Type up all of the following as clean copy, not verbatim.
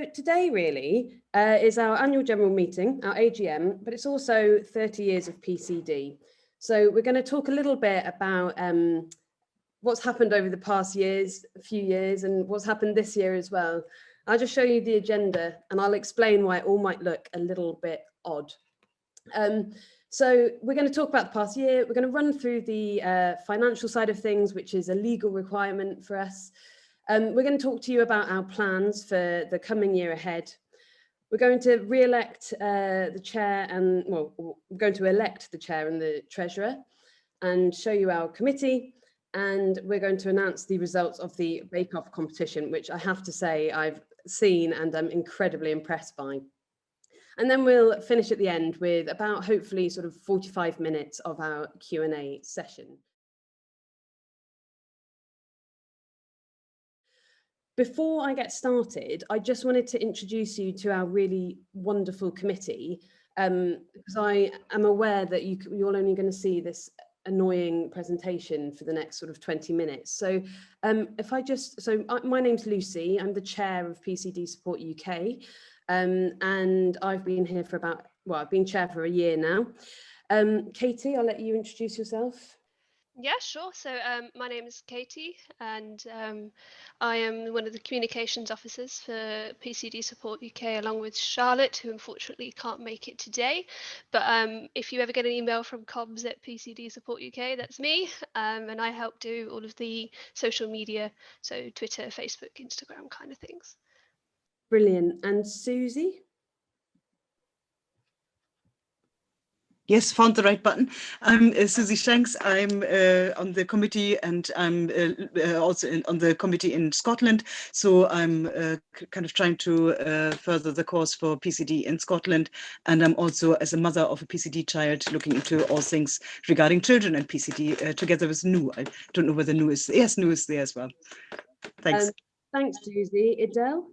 So today really is our annual general meeting, our AGM, but it's also 30 years of PCD. So we're going to talk a little bit about what's happened over the past few years, and what's happened this year as well. I'll just show you the agenda and I'll explain why it all might look a little bit odd. So we're going to talk about the past year. We're going to run through the financial side of things, which is a legal requirement for us. We're going to talk to you about our plans for the coming year ahead. We're going to re-elect the chair and, well, we're going to elect the chair and the treasurer and show you our committee. And we're going to announce the results of the bake-off competition, which I have to say I've seen and I'm incredibly impressed by. And then we'll finish at the end with about hopefully sort of 45 minutes of our Q&A session. Before I get started, I just wanted to introduce you to our really wonderful committee, because I am aware that you're only going to see this annoying presentation for the next sort of 20 minutes. So my name's Lucy, I'm the chair of PCD Support UK, and I've been here for I've been chair for a year now. Katie, I'll let you introduce yourself. Yeah, sure. So my name is Katie, and I am one of the communications officers for PCD Support UK, along with Charlotte, who unfortunately can't make it today. But if you ever get an email from comms at PCD Support UK, that's me, and I help do all of the social media, so Twitter, Facebook, Instagram kind of things. Brilliant. And Susie? Yes, found the right button. I'm Susie Shanks. I'm on the committee, and I'm also on the committee in Scotland. So I'm kind of trying to further the cause for PCD in Scotland. And I'm also, as a mother of a PCD child, looking into all things regarding children and PCD together with Nu. I don't know whether Nu is, yes, Nu is there as well. Thanks. Thanks, Susie. Idel?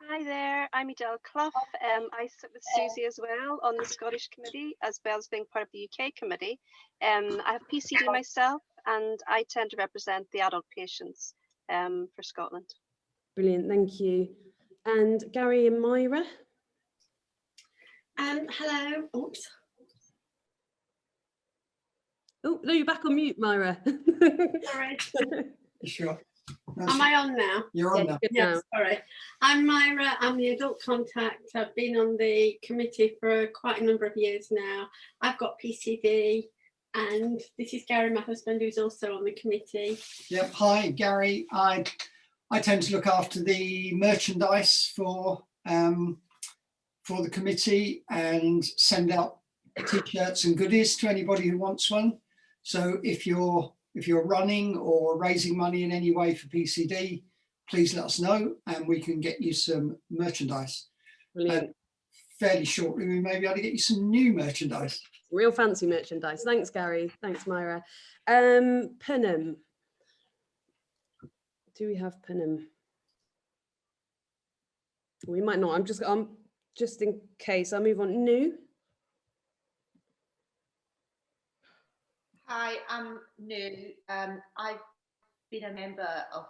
Hi there, I'm Edel Clough. I sit with Susie as well on the Scottish committee, as well as being part of the UK committee. I have PCD myself, and I tend to represent the adult patients for Scotland. Brilliant, thank you. And Gary and Myra? Hello. Oops. Oh, no, you're back on mute, Myra. Sorry. You sure? Am I on now? You're on now. Yes, sorry. I'm Myra. I'm the adult contact. I've been on the committee for quite a number of years now. I've got PCD, and this is Gary, my husband, who's also on the committee. Yep. Hi, Gary. I tend to look after the merchandise for the committee and send out t-shirts and goodies to anybody who wants one. So if you're running or raising money in any way for PCD, please let us know and we can get you some merchandise. Brilliant. Fairly shortly, we may be able to get you some new merchandise. Real fancy merchandise. Thanks, Gary. Thanks, Myra. Penham. Do we have Penham? We might not. I'm just in case. I'll move on. Nu. Hi, I'm Nu. I've been a member of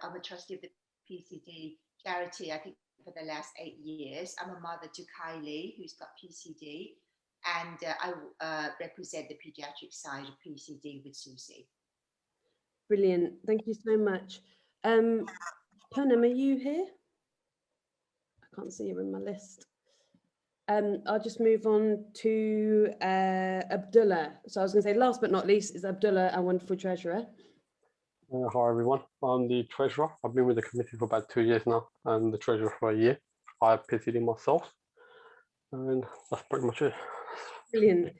I'm a trustee of the PCD charity, I think, for the last 8 years. I'm a mother to Kylie, who's got PCD, and I represent the pediatric side of PCD with Susie. Brilliant. Thank you so much. Penham, are you here? I can't see you in my list. I'll just move on to Abdullah. So I was going to say, last but not least, is Abdullah, our wonderful treasurer. Hi everyone, I'm the treasurer. I've been with the committee for about 2 years now, and the treasurer for a year. I have PCD myself, and that's pretty much it. Brilliant.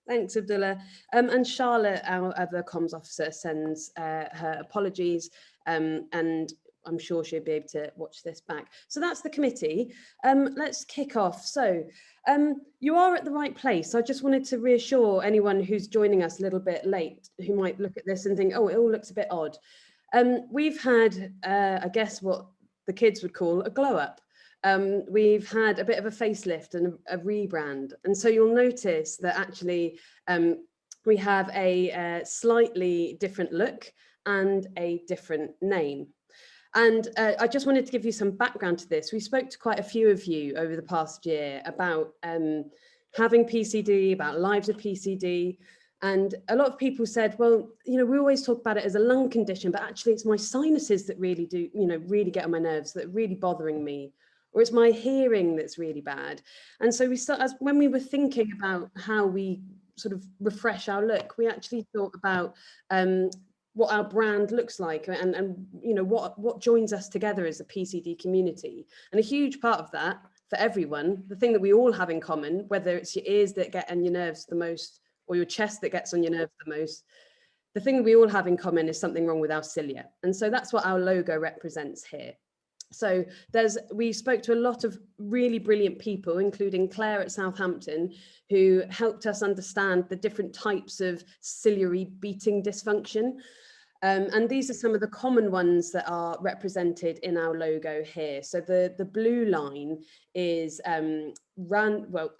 Thanks, Abdullah. And Charlotte, our other comms officer, sends her apologies, and I'm sure she'll be able to watch this back. So that's the committee. Let's kick off. So you are at the right place. I just wanted to reassure anyone who's joining us a little bit late, who might look at this and think, oh, it all looks a bit odd. We've had, I guess, what the kids would call a glow up. We've had a bit of a facelift and a rebrand. And so you'll notice that actually we have a slightly different look and a different name. And I just wanted to give you some background to this. We spoke to quite a few of you over the past year about having PCD, about lives with PCD. And a lot of people said, well, you know, we always talk about it as a lung condition, but actually it's my sinuses that really do, you know, really get on my nerves, that are really bothering me, or it's my hearing that's really bad. And so when we were thinking about how we sort of refresh our look, we actually thought about what our brand looks like and you know what joins us together as a PCD community. And a huge part of that for everyone, the thing that we all have in common, whether it's your ears that get on your nerves the most or your chest that gets on your nerves the most, the thing that we all have in common is something wrong with our cilia. And so that's what our logo represents here. So we spoke to a lot of really brilliant people, including Claire at Southampton, who helped us understand the different types of ciliary beating dysfunction. And these are some of the common ones that are represented in our logo here. So the blue line is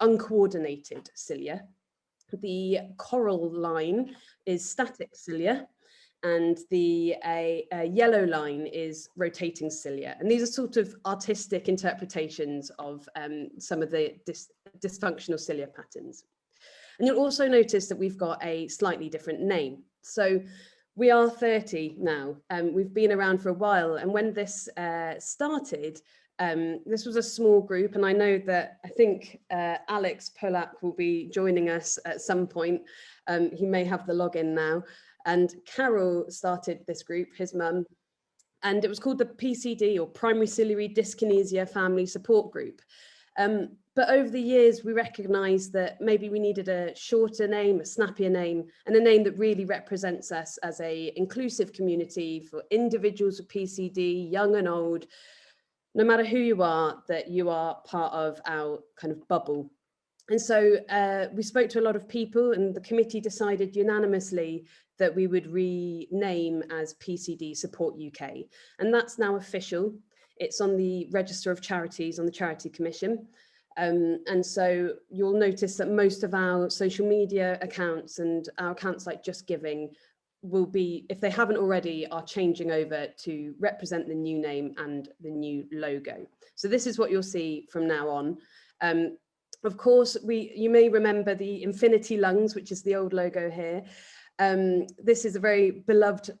uncoordinated cilia. The coral line is static cilia. And the yellow line is rotating cilia. And these are sort of artistic interpretations of some of the dysfunctional cilia patterns. And you'll also notice that we've got a slightly different name. So we are 30 now, we've been around for a while. And when this started, this was a small group. And I know that I think Alex Polak will be joining us at some point. He may have the login now. And Carol started this group, his mum, and it was called the PCD, or Primary Ciliary Dyskinesia Family Support Group. But over the years, we recognised that maybe we needed a shorter name, a snappier name, and a name that really represents us as an inclusive community for individuals with PCD, young and old, no matter who you are, that you are part of our kind of bubble. And so we spoke to a lot of people, and the committee decided unanimously that we would rename as PCD Support UK. And that's now official. It's on the Register of Charities, on the Charity Commission. And so you'll notice that most of our social media accounts and our accounts like Just Giving will be, if they haven't already, are changing over to represent the new name and the new logo. So this is what you'll see from now on. Of course, you may remember the infinity lungs, which is the old logo here. This is a very beloved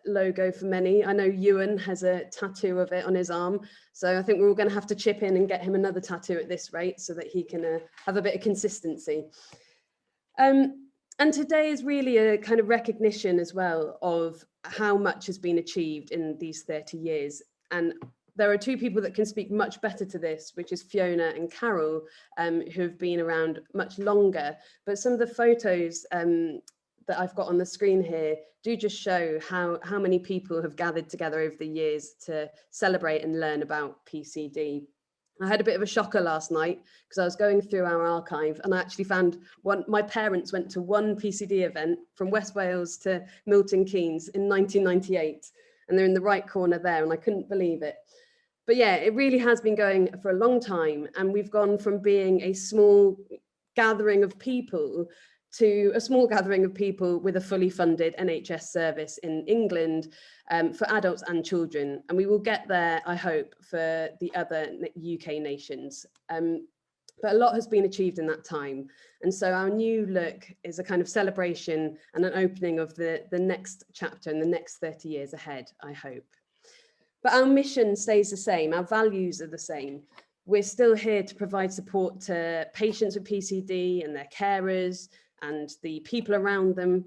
logo for many. I know Ewan has a tattoo of it on his arm. So I think we're all going to have to chip in and get him another tattoo at this rate so that he can have a bit of consistency. And today is really a kind of recognition as well of how much has been achieved in these 30 years. And there are two people that can speak much better to this, which is Fiona and Carol, who have been around much longer. But some of the photos that I've got on the screen here do just show how many people have gathered together over the years to celebrate and learn about PCD. I had a bit of a shocker last night because I was going through our archive and I actually found my parents went to one PCD event from West Wales to Milton Keynes in 1998, and they're in the right corner there, and I couldn't believe it. But yeah, it really has been going for a long time, and we've gone from being a small gathering of people to a small gathering of people with a fully funded NHS service in England for adults and children. And we will get there, I hope, for the other UK nations. But a lot has been achieved in that time. And so our new look is a kind of celebration and an opening of the next chapter in the next 30 years ahead, I hope. But our mission stays the same. Our values are the same. We're still here to provide support to patients with PCD and their carers and the people around them.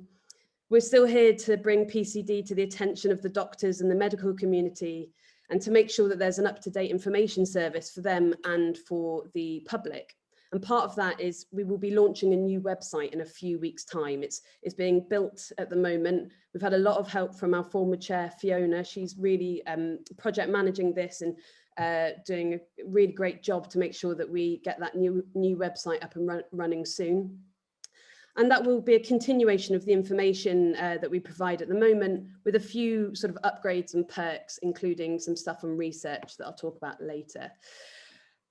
We're still here to bring PCD to the attention of the doctors and the medical community, and to make sure that there's an up-to-date information service for them and for the public. And part of that is we will be launching a new website in a few weeks' time. It's being built at the moment. We've had a lot of help from our former chair, Fiona. She's really project managing this and doing a really great job to make sure that we get that new website up and running soon. And that will be a continuation of the information that we provide at the moment, with a few sort of upgrades and perks, including some stuff on research that I'll talk about later.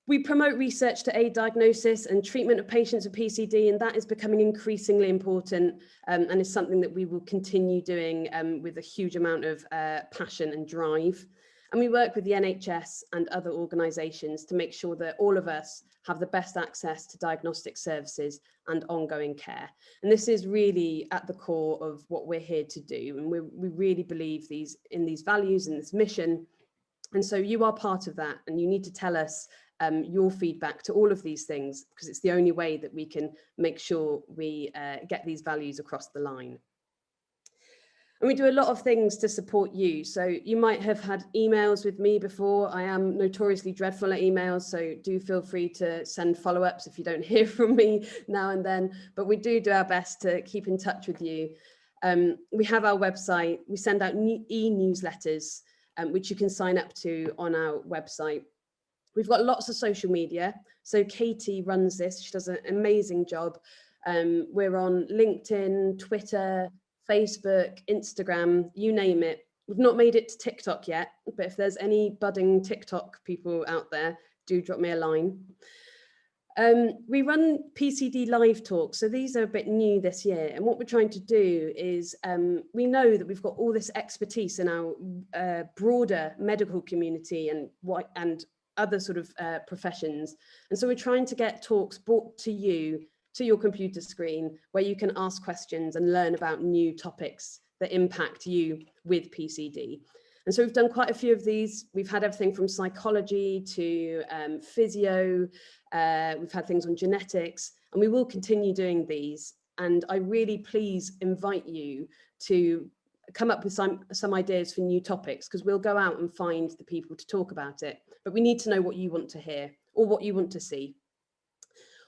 We promote research to aid diagnosis and treatment of patients with PCD, and that is becoming increasingly important and is something that we will continue doing with a huge amount of passion and drive. And we work with the NHS and other organisations to make sure that all of us have the best access to diagnostic services and ongoing care. And this is really at the core of what we're here to do. And we really believe in these values and this mission. And so you are part of that, and you need to tell us your feedback to all of these things, because it's the only way that we can make sure we get these values across the line. And we do a lot of things to support you. So you might have had emails with me before. I am notoriously dreadful at emails, so do feel free to send follow-ups if you don't hear from me now and then. But we do our best to keep in touch with you. We have our website. We send out e-newsletters, which you can sign up to on our website. We've got lots of social media. So Katie runs this. She does an amazing job. We're on LinkedIn, Twitter, Facebook, Instagram, you name it. We've not made it to TikTok yet, but if there's any budding TikTok people out there, do drop me a line. We run Pcd Live Talk, so these are a bit new this year. And what we're trying to do is, we know that we've got all this expertise in our broader medical community and other sort of professions. And so we're trying to get talks brought to you, to your computer screen, where you can ask questions and learn about new topics that impact you with PCD. And so we've done quite a few of these. We've had everything from psychology to physio. We've had things on genetics, and we will continue doing these. And I really please invite you to come up with some ideas for new topics, because we'll go out and find the people to talk about it. But we need to know what you want to hear or what you want to see.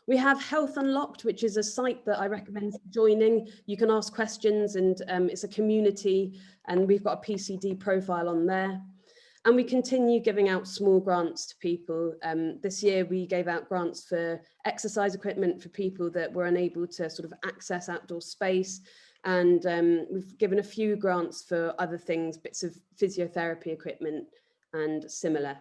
We have Health Unlocked, which is a site that I recommend joining. You can ask questions, and it's a community, and we've got a PCD profile on there. And we continue giving out small grants to people. This year we gave out grants for exercise equipment for people that were unable to sort of access outdoor space. And we've given a few grants for other things, bits of physiotherapy equipment and similar.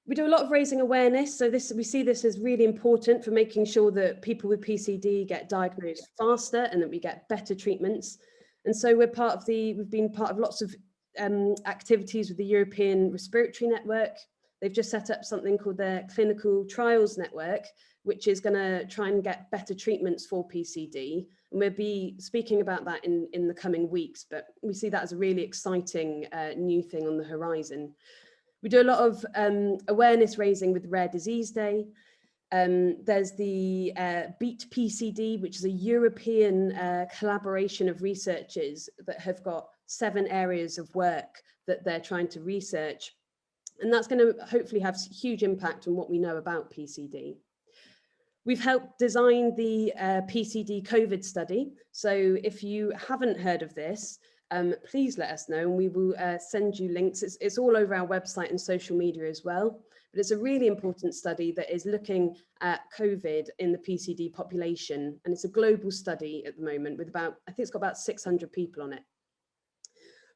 We do a lot of raising awareness. So we see this as really important for making sure that people with PCD get diagnosed faster and that we get better treatments. And so we've been part of lots of activities with the European Respiratory Network. They've just set up something called their Clinical Trials Network, which is going to try and get better treatments for PCD. And we'll be speaking about that in the coming weeks, but we see that as a really exciting new thing on the horizon. We do a lot of awareness raising with Rare Disease Day. There's the Beat PCD, which is a European collaboration of researchers that have got 7 areas of work that they're trying to research. And that's going to hopefully have huge impact on what we know about PCD. We've helped design the PCD COVID study. So if you haven't heard of this, please let us know, and we will send you links. It's all over our website and social media as well. But it's a really important study that is looking at COVID in the PCD population. And it's a global study at the moment with I think it's got about 600 people on it.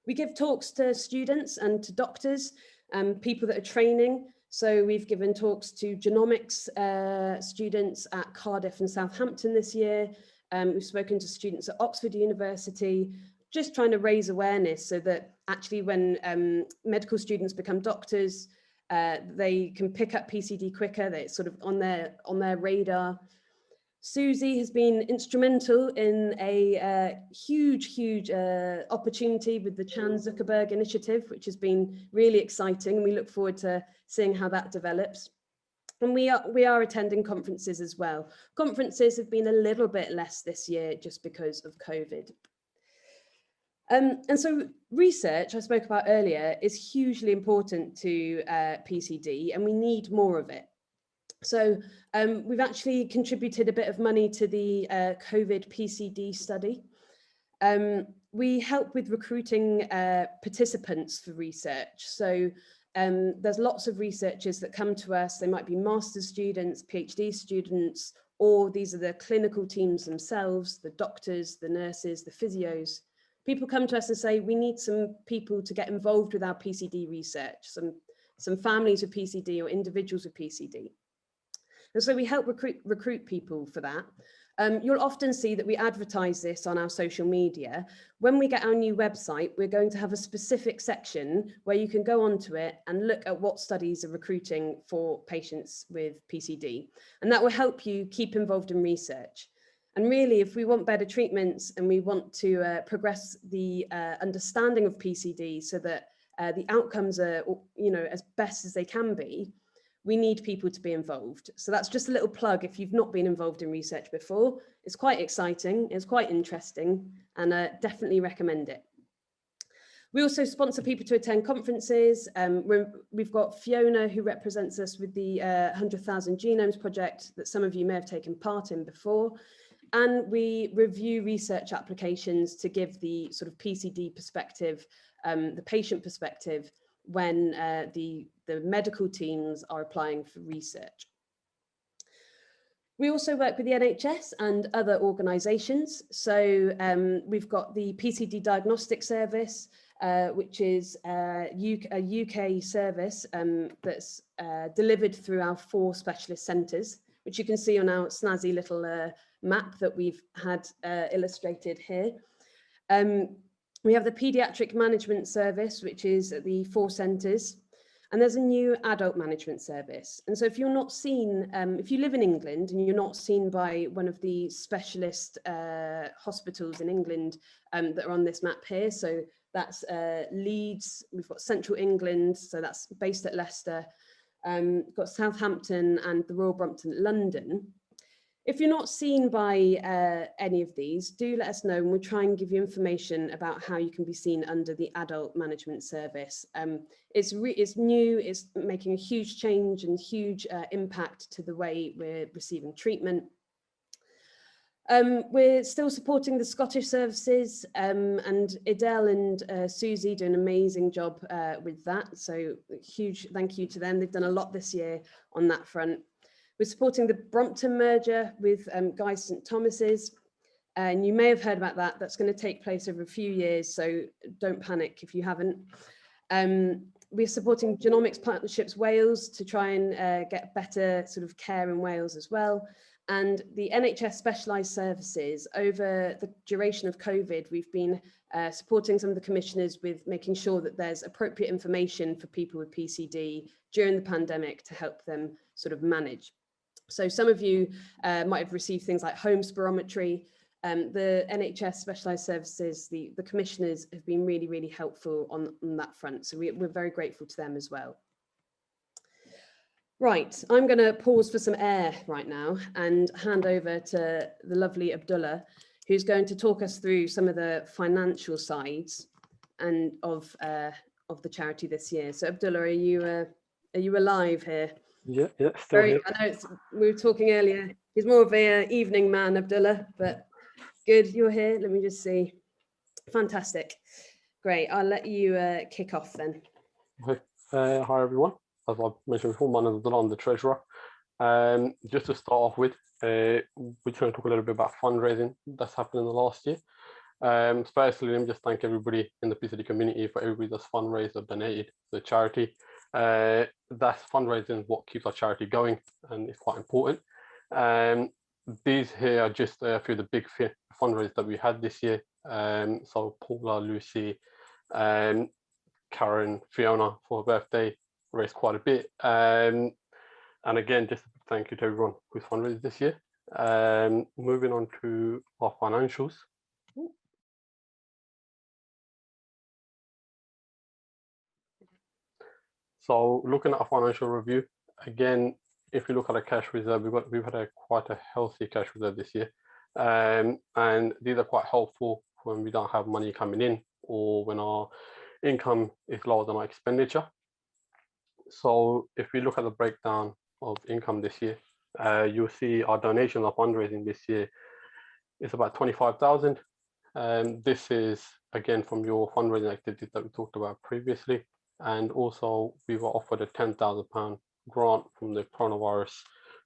We give talks to students and to doctors and people that are training. So we've given talks to genomics students at Cardiff and Southampton this year. We've spoken to students at Oxford University, just trying to raise awareness so that actually when medical students become doctors, they can pick up PCD quicker. They're sort of on their radar. Susie has been instrumental in a huge opportunity with the Chan Zuckerberg initiative, which has been really exciting. And we look forward to seeing how that develops. And we are attending conferences as well. Conferences have been a little bit less this year just because of COVID. And so research, I spoke about earlier, is hugely important to PCD, and we need more of it. So we've actually contributed a bit of money to the COVID PCD study. We help with recruiting participants for research. So there's lots of researchers that come to us. They might be master's students, PhD students, or these are the clinical teams themselves, the doctors, the nurses, the physios. People come to us and say, we need some people to get involved with our PCD research, some some families with PCD or individuals with PCD. And so we help recruit people for that. You'll often see that we advertise this on our social media. When we get our new website, we're going to have a specific section where you can go onto it and look at what studies are recruiting for patients with PCD. And that will help you keep involved in research. And really, if we want better treatments and we want to progress the understanding of PCD so that the outcomes are, as best as they can be, we need people to be involved. So that's just a little plug if you've not been involved in research before. It's quite exciting, it's quite interesting, and definitely recommend it. We also sponsor people to attend conferences. We've got Fiona, who represents us with the 100,000 Genomes project that some of you may have taken part in before. And we review research applications to give the sort of PCD perspective, the patient perspective, when the medical teams are applying for research. We also work with the NHS and other organisations. So we've got the PCD Diagnostic Service, which is a UK service that's delivered through our 4 specialist centres, which you can see on our snazzy little map that we've had illustrated here. We have the Paediatric Management Service, which is at the 4 centres, and there's a new adult management service. And so if you're not seen, if you live in England and you're not seen by one of the specialist hospitals in England that are on this map here, so that's Leeds, we've got Central England, so that's based at Leicester, got Southampton and the Royal Brompton at London. If you're not seen by any of these, do let us know and we'll try and give you information about how you can be seen under the adult management service. It's new, it's making a huge change and huge impact to the way we're receiving treatment. We're still supporting the Scottish services and Adele and Susie do an amazing job with that. So huge thank you to them. They've done a lot this year on that front. We're supporting the Brompton merger with Guy's St Thomas's, and you may have heard about that. That's going to take place over a few years, so don't panic if you haven't. We're supporting Genomics Partnerships Wales to try and get better sort of care in Wales as well. And the NHS specialised services, over the duration of COVID, we've been supporting some of the commissioners with making sure that there's appropriate information for people with PCD during the pandemic to help them sort of manage. So some of you might have received things like home spirometry. The NHS specialised services, the commissioners have been really, really helpful on that front. So we're very grateful to them as well. Right, I'm going to pause for some air right now and hand over to the lovely Abdullah, who's going to talk us through some of the financial sides and of the charity this year. So Abdullah, are you alive here? Yeah, still here. I know we were talking earlier. He's more of a evening man, Abdullah, but good, you're here. Let me just see. Fantastic. Great. I'll let you kick off then. Okay. Hi, everyone. As I mentioned before, my name is Abdullah, I'm the treasurer. Just to start off with, we're going to talk a little bit about fundraising that's happened in the last year. Firstly, let me just thank everybody in the PCD community for everybody that's fundraised or donated to the charity. That's fundraising is what keeps our charity going, and it's quite important. These here are just a few of the big fundraisers that we had this year. So Paula, Lucy, Karen, Fiona for her birthday raised quite a bit. And again, just a thank you to everyone who's fundraised this year. Moving on to our financials. So looking at our financial review, again, if you look at a cash reserve, we've had quite a healthy cash reserve this year. And these are quite helpful when we don't have money coming in or when our income is lower than our expenditure. So if we look at the breakdown of income this year, you'll see our donation of fundraising this year is about 25,000. This is again from your fundraising activities that we talked about previously. And also we were offered a £10,000 grant from the Coronavirus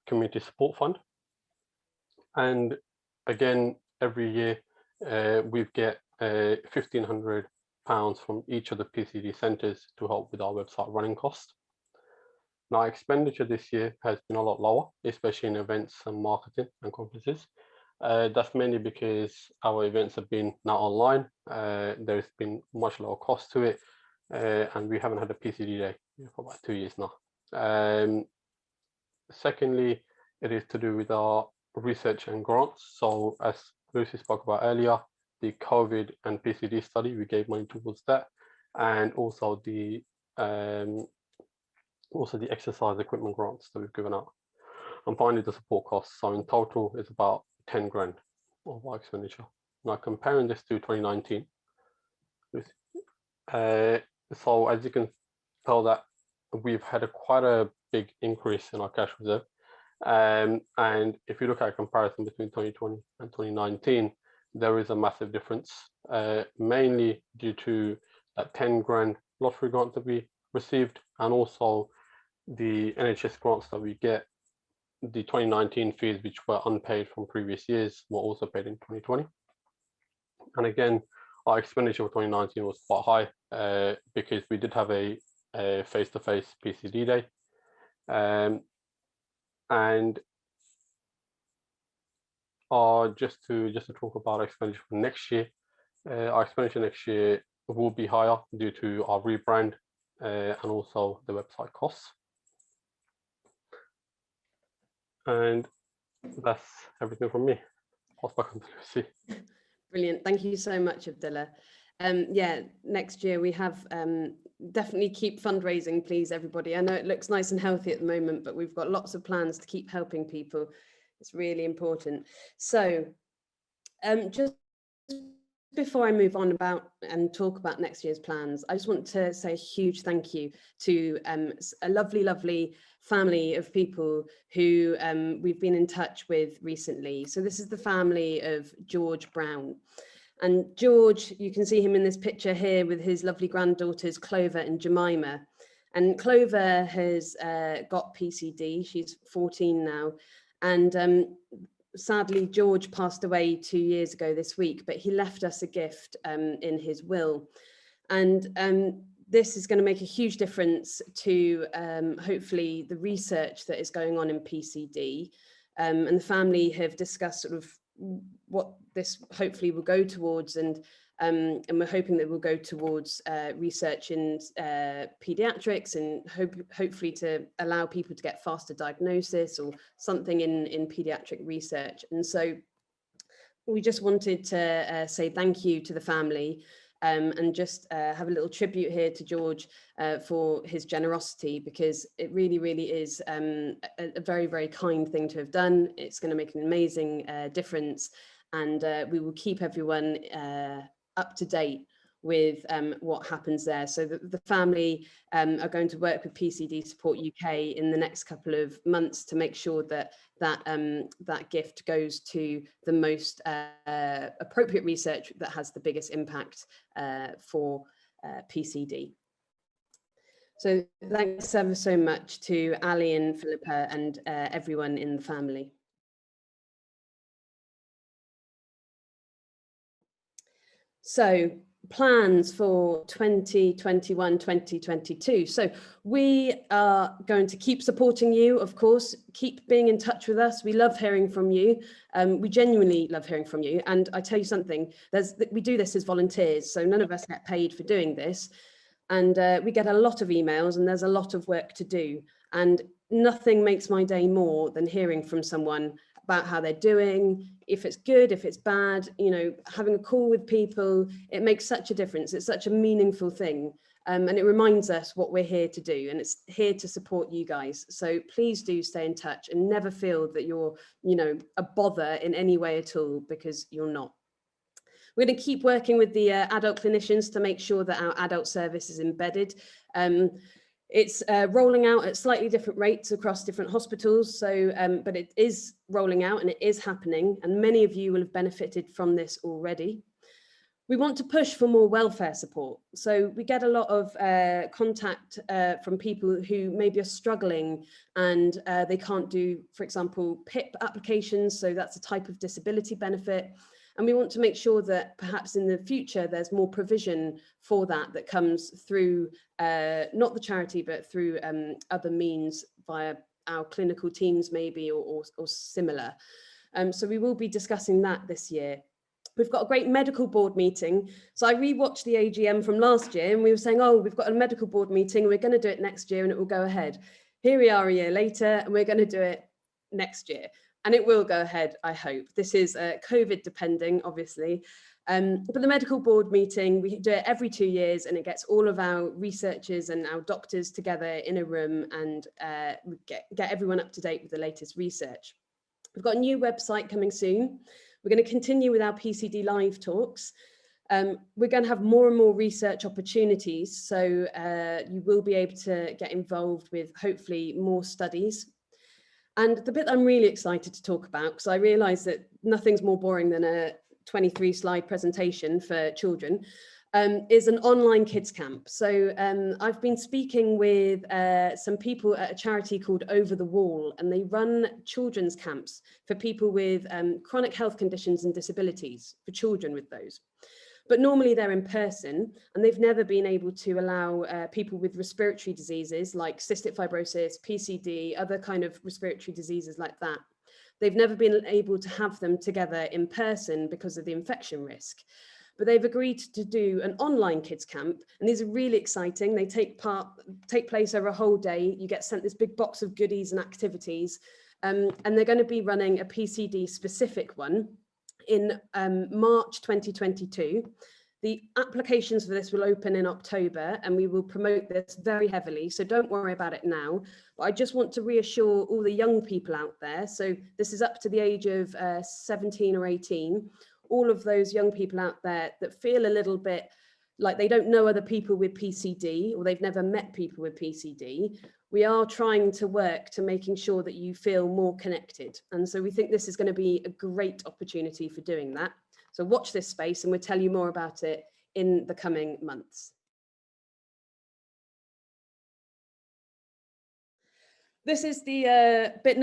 Community Support Fund. And again, every year we get £1,500 from each of the PCD centres to help with our website running costs. Now, expenditure this year has been a lot lower, especially in events and marketing and conferences. That's mainly because our events have been now online. There's been much lower cost to it, and we haven't had a PCD day for about 2 years now. Secondly, it is to do with our research and grants. So as Lucy spoke about earlier, the COVID and PCD study, we gave money towards that, and also the exercise equipment grants that we've given out. And finally, the support costs. So in total, it's about 10 grand of our expenditure. Now comparing this to 2019, so as you can tell that we've had quite a big increase in our cash reserve. And if you look at a comparison between 2020 and 2019, there is a massive difference, mainly due to that 10 grand lottery grant that we received, and also the NHS grants that we get. The 2019 fees, which were unpaid from previous years, were also paid in 2020. And again, our expenditure for 2019 was quite high because we did have a face-to-face PCD day. And just to talk about expenditure for next year, our expenditure next year will be higher due to our rebrand and also the website costs. And that's everything from me. Pass back on to Lucy. Brilliant. Thank you so much, Abdullah. Yeah, next year we have definitely keep fundraising, please, everybody. I know it looks nice and healthy at the moment, but we've got lots of plans to keep helping people. It's really important. So just before I move on and talk about next year's plans, I just want to say a huge thank you to a lovely family of people who we've been in touch with recently. So this is the family of George Brown. And George, you can see him in this picture here with his lovely granddaughters, Clover and Jemima. And Clover has got PCD, she's 14 now. And sadly, George passed away 2 years ago this week, but he left us a gift in his will. And this is going to make a huge difference to hopefully the research that is going on in PCD. And the family have discussed sort of what this hopefully will go towards, and we're hoping that we'll go towards research in pediatrics, and hopefully to allow people to get faster diagnosis or something in pediatric research. And so we just wanted to say thank you to the family and just have a little tribute here to George for his generosity, because it really is a very kind thing to have done. It's going to make an amazing difference, and we will keep everyone up to date with what happens there. So the family are going to work with PCD Support UK in the next couple of months to make sure that that gift goes to the most appropriate research that has the biggest impact for PCD. So thanks ever so much to Ali and Philippa and everyone in the family. So plans for 2021-2022. So we are going to keep supporting you, of course, keep being in touch with us. We love hearing from you. We genuinely love hearing from you. And I tell you something, we do this as volunteers, so none of us get paid for doing this. And we get a lot of emails, and there's a lot of work to do. And nothing makes my day more than hearing from someone about how they're doing, if it's good, if it's bad, you know, having a call with people, it makes such a difference. It's such a meaningful thing. And it reminds us what we're here to do, and it's here to support you guys. So please do stay in touch and never feel that you're, you know, a bother in any way at all, because you're not. We're going to keep working with the adult clinicians to make sure that our adult service is embedded. It's rolling out at slightly different rates across different hospitals. So, but it is rolling out and it is happening. And many of you will have benefited from this already. We want to push for more welfare support. So we get a lot of contact from people who maybe are struggling and they can't do, for example, PIP applications. So that's a type of disability benefit. And we want to make sure that perhaps in the future there's more provision for that comes through not the charity, but through other means via our clinical teams maybe, or similar. So we will be discussing that this year. We've got a great medical board meeting. So I rewatched the AGM from last year and we were saying, oh, we've got a medical board meeting, we're going to do it next year and it will go ahead. Here we are a year later and we're going to do it next year. And it will go ahead, I hope. This is COVID depending, obviously. But the medical board meeting, we do it every 2 years and it gets all of our researchers and our doctors together in a room and we get everyone up to date with the latest research. We've got a new website coming soon. We're going to continue with our PCD Live Talks. We're going to have more and more research opportunities. So you will be able to get involved with hopefully more studies. And the bit I'm really excited to talk about, because I realise that nothing's more boring than a 23-slide presentation for children, is an online kids camp. So I've been speaking with some people at a charity called Over the Wall, and they run children's camps for people with chronic health conditions and disabilities, for children with those. But normally they're in person, and they've never been able to allow people with respiratory diseases like cystic fibrosis, PCD, other kind of respiratory diseases like that. They've never been able to have them together in person because of the infection risk. But they've agreed to do an online kids camp, and these are really exciting. They take place over a whole day. You get sent this big box of goodies and activities, and they're going to be running a PCD specific one in March 2022. The applications for this will open in October and we will promote this very heavily, so don't worry about it now. But I just want to reassure all the young people out there, so this is up to the age of 17 or 18, all of those young people out there that feel a little bit like they don't know other people with PCD or they've never met people with PCD. We are trying to work to making sure that you feel more connected. And so we think this is going to be a great opportunity for doing that. So watch this space and we'll tell you more about it in the coming months. This is the bit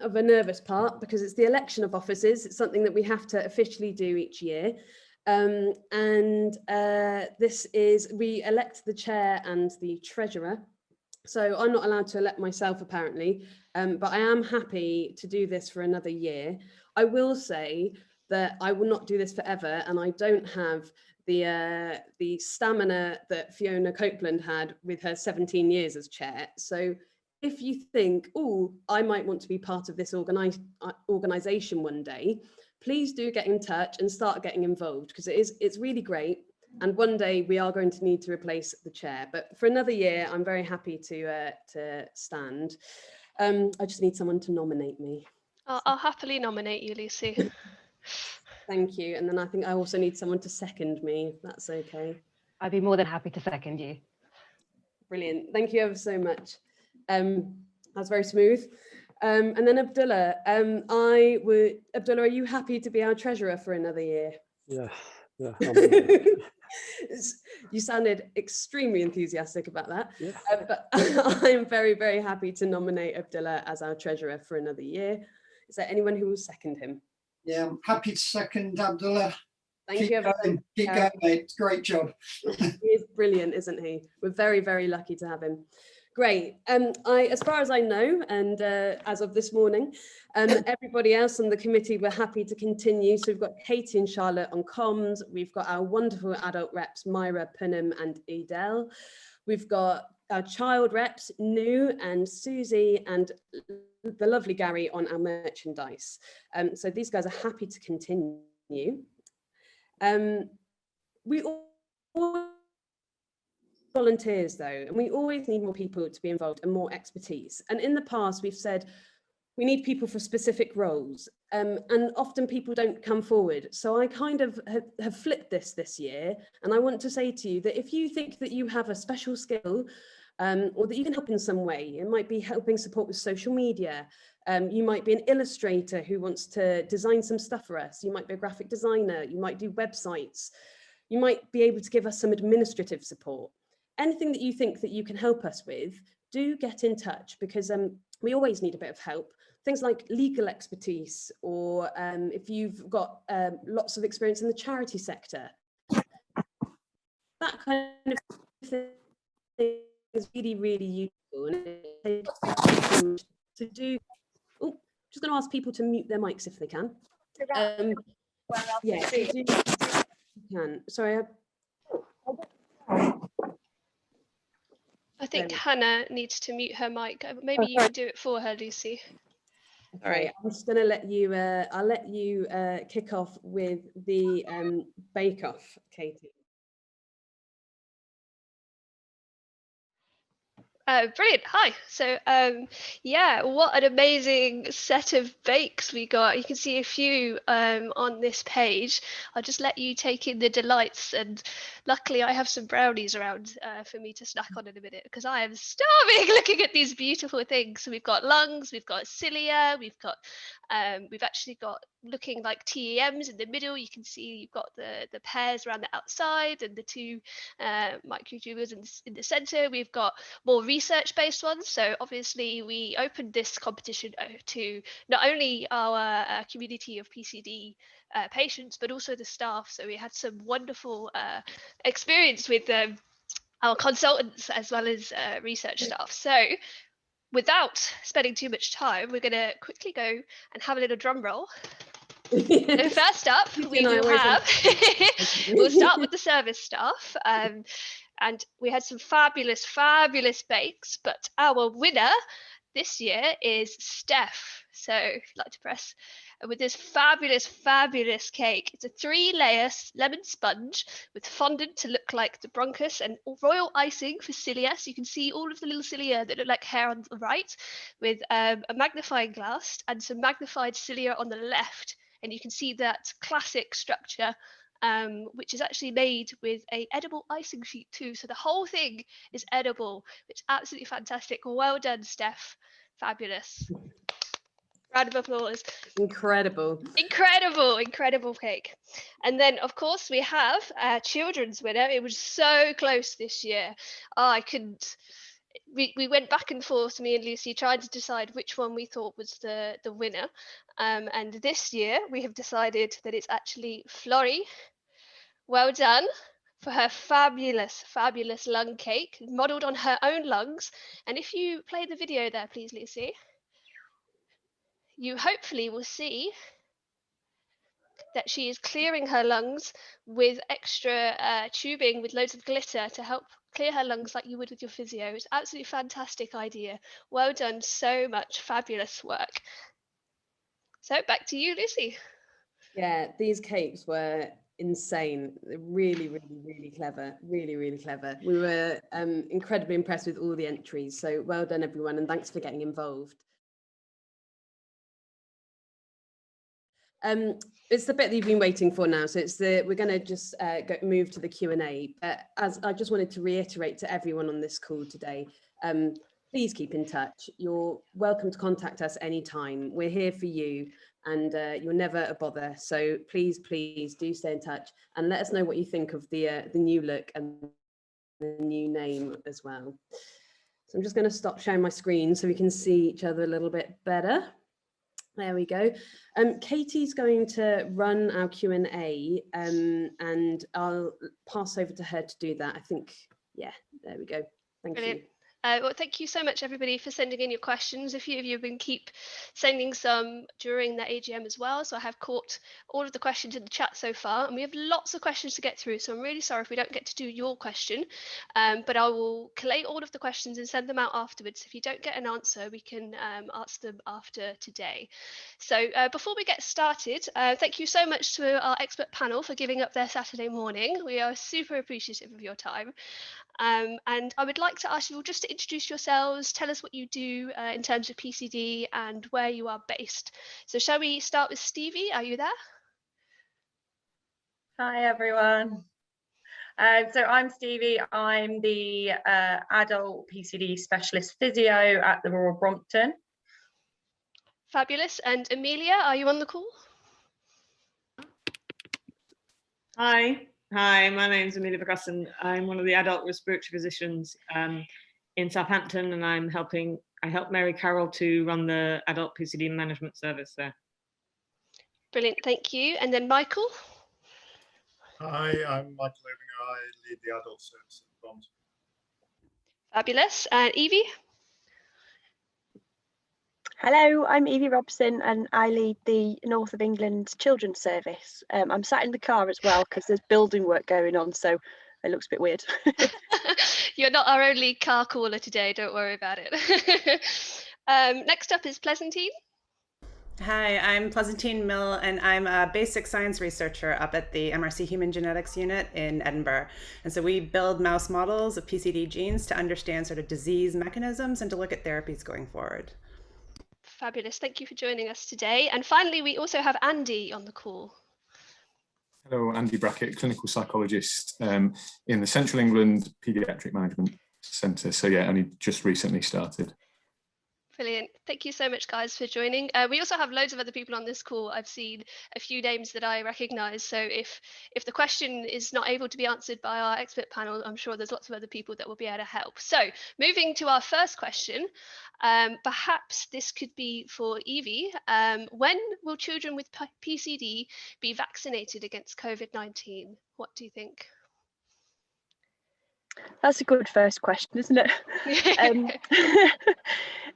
of a nervous part because it's the election of officers. It's something that we have to officially do each year. This is, we elect the chair and the treasurer. So I'm not allowed to elect myself apparently, but I am happy to do this for another year. I will say that I will not do this forever, and I don't have the stamina that Fiona Copeland had with her 17 years as chair. So if you think, oh, I might want to be part of this organisation one day, please do get in touch and start getting involved, because it's really great. And one day we are going to need to replace the chair, but for another year, I'm very happy to stand. I just need someone to nominate me. I'll happily nominate you, Lucy. Thank you. And then I think I also need someone to second me, if that's okay. I'd be more than happy to second you. Brilliant. Thank you ever so much. That's very smooth. And then Abdullah, Abdullah, are you happy to be our treasurer for another year? Yes. Yeah. You sounded extremely enthusiastic about that. Yes. But I am very, very happy to nominate Abdullah as our treasurer for another year. Is there anyone who will second him? Yeah, I'm happy to second Abdullah. Thank you. Keep going, mate. Great job. He is brilliant, isn't he? We're very, very lucky to have him. Great. As far as I know, and as of this morning, everybody else on the committee were happy to continue. So we've got Katie and Charlotte on comms. We've got our wonderful adult reps, Myra, Punham and Edel. We've got our child reps, Nu and Susie, and the lovely Gary on our merchandise. So these guys are happy to continue. We all volunteers though, and we always need more people to be involved and more expertise. And in the past we've said we need people for specific roles, and often people don't come forward. So I kind of have flipped this year, and I want to say to you that if you think that you have a special skill or that you can help in some way, it might be helping support with social media. You might be an illustrator who wants to design some stuff for us. You might be a graphic designer. You might do websites. You might be able to give us some administrative support. Anything that you think that you can help us with, do get in touch, because we always need a bit of help. things like legal expertise, or if you've got lots of experience in the charity sector, that kind of thing is really, really useful. And it takes to do. Oh, just going to ask people to mute their mics if they can. Yeah, to do, you can. Sorry. I think Hannah needs to mute her mic. Maybe you can do it for her, Lucy. Okay, I'm just going to let you. I'll let you kick off with the Bake Off, Katie. Brilliant. Hi. So yeah, what an amazing set of bakes we got. You can see a few on this page. I'll just let you take in the delights, and luckily I have some brownies around for me to snack on in a minute, because I am starving looking at these beautiful things. So we've got lungs, we've got cilia, we've actually got looking like TEMs in the middle. You can see you've got the pairs around the outside and the two microtubules in the center. We've got more research-based ones. So obviously we opened this competition to not only our community of PCD patients, but also the staff. So we had some wonderful experience with our consultants as well as research staff. So without spending too much time, we're going to quickly go and have a little drum roll. So first up, we will have, we'll start with the service staff. And we had some fabulous, fabulous bakes, but our winner this year is Steph. So if you'd like to press with this fabulous, fabulous cake. It's a 3-layer lemon sponge with fondant to look like the bronchus and royal icing for cilia. So you can see all of the little cilia that look like hair on the right, with a magnifying glass and some magnified cilia on the left. And you can see that classic structure, which is actually made with a edible icing sheet too. So the whole thing is edible. It's absolutely fantastic. Well done, Steph. Fabulous. Round of applause. Incredible. Incredible, incredible cake. And then, of course, we have a children's winner. It was so close this year. Oh, I couldn't. We went back and forth, me and Lucy, trying to decide which one we thought was the winner. And this year we have decided that it's actually Florrie. Well done for her fabulous, fabulous lung cake, modelled on her own lungs. And if you play the video there, please, Lucy, you hopefully will see that she is clearing her lungs with extra tubing with loads of glitter to help clear her lungs like you would with your physio. It's an absolutely fantastic idea. Well done, so much fabulous work. So back to you, Lucy. Yeah, these cakes were insane. Really, really, really clever. Really, really clever. We were incredibly impressed with all the entries. So well done, everyone, and thanks for getting involved. It's the bit that you've been waiting for now. So it's we're going to just move to the Q&A. But as I just wanted to reiterate to everyone on this call today, please keep in touch. You're welcome to contact us anytime. We're here for you, and you're never a bother. So please, please do stay in touch and let us know what you think of the new look and the new name as well. So I'm just going to stop sharing my screen so we can see each other a little bit better. There we go. Katie's going to run our Q&A, and I'll pass over to her to do that. I think, yeah, there we go. Thank you. Well, thank you so much, everybody, for sending in your questions. A few of you have been keep sending some during the AGM as well. So I have caught all of the questions in the chat so far, and we have lots of questions to get through. So I'm really sorry if we don't get to do your question, but I will collate all of the questions and send them out afterwards. If you don't get an answer, we can ask them after today. So before we get started, thank you so much to our expert panel for giving up their Saturday morning. We are super appreciative of your time. And I would like to ask you all just to introduce yourselves, tell us what you do in terms of PCD and where you are based. So shall we start with Stevie? Are you there? Hi, everyone. So I'm Stevie. I'm the adult PCD specialist physio at the Royal Brompton. Fabulous. And Amelia, are you on the call? Hi, my name's Amelia Bergusson. I'm one of the adult respiratory physicians in Southampton, and I'm helping I help Mary Carroll to run the adult PCD management service there. Brilliant, thank you. And then Michael. Hi, I'm Michael Obinger. I lead the adult service at Bond. Fabulous. And Evie? Hello, I'm Evie Robson and I lead the North of England Children's Service. I'm sat in the car as well because there's building work going on, so it looks a bit weird. You're not our only car caller today, don't worry about it. Next up is Pleasantine. Hi, I'm Pleasantine Mill, and I'm a basic science researcher up at the MRC Human Genetics Unit in Edinburgh. And so we build mouse models of PCD genes to understand sort of disease mechanisms and to look at therapies going forward. Fabulous, thank you for joining us today. And finally, we also have Andy on the call. Hello, Andy Brackett, clinical psychologist in the Central England Paediatric Management Centre. So yeah, only just recently started. Brilliant. Thank you so much, guys, for joining. We also have loads of other people on this call. I've seen a few names that I recognise. So if the question is not able to be answered by our expert panel, I'm sure there's lots of other people that will be able to help. So moving to our first question, perhaps this could be for Evie. When will children with PCD be vaccinated against COVID-19? What do you think? That's a good first question, isn't it?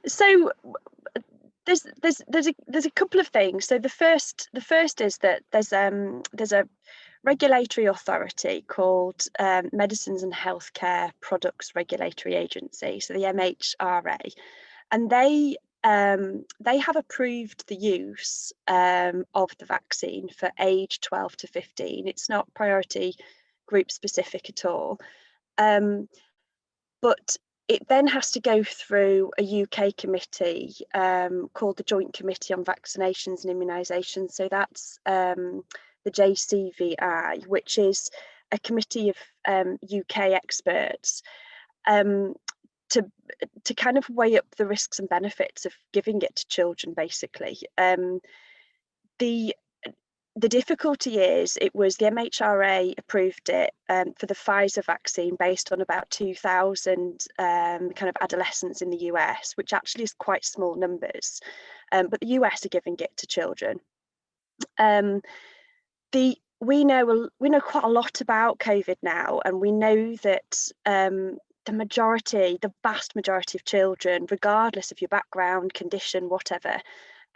So there's a couple of things. So the first is that there's a regulatory authority called Medicines and Healthcare Products Regulatory Agency, so the MHRA, and they have approved the use of the vaccine for age 12 to 15. It's not priority group specific at all. But it then has to go through a UK committee called the Joint Committee on Vaccinations and Immunisations. So that's the JCVI, which is a committee of UK experts to kind of weigh up the risks and benefits of giving it to children, basically. The difficulty is it was the MHRA approved it for the Pfizer vaccine based on about 2,000 kind of adolescents in the US, which actually is quite small numbers, but the US are giving it to children. We know quite a lot about COVID now, and we know that the vast majority of children, regardless of your background, condition, whatever,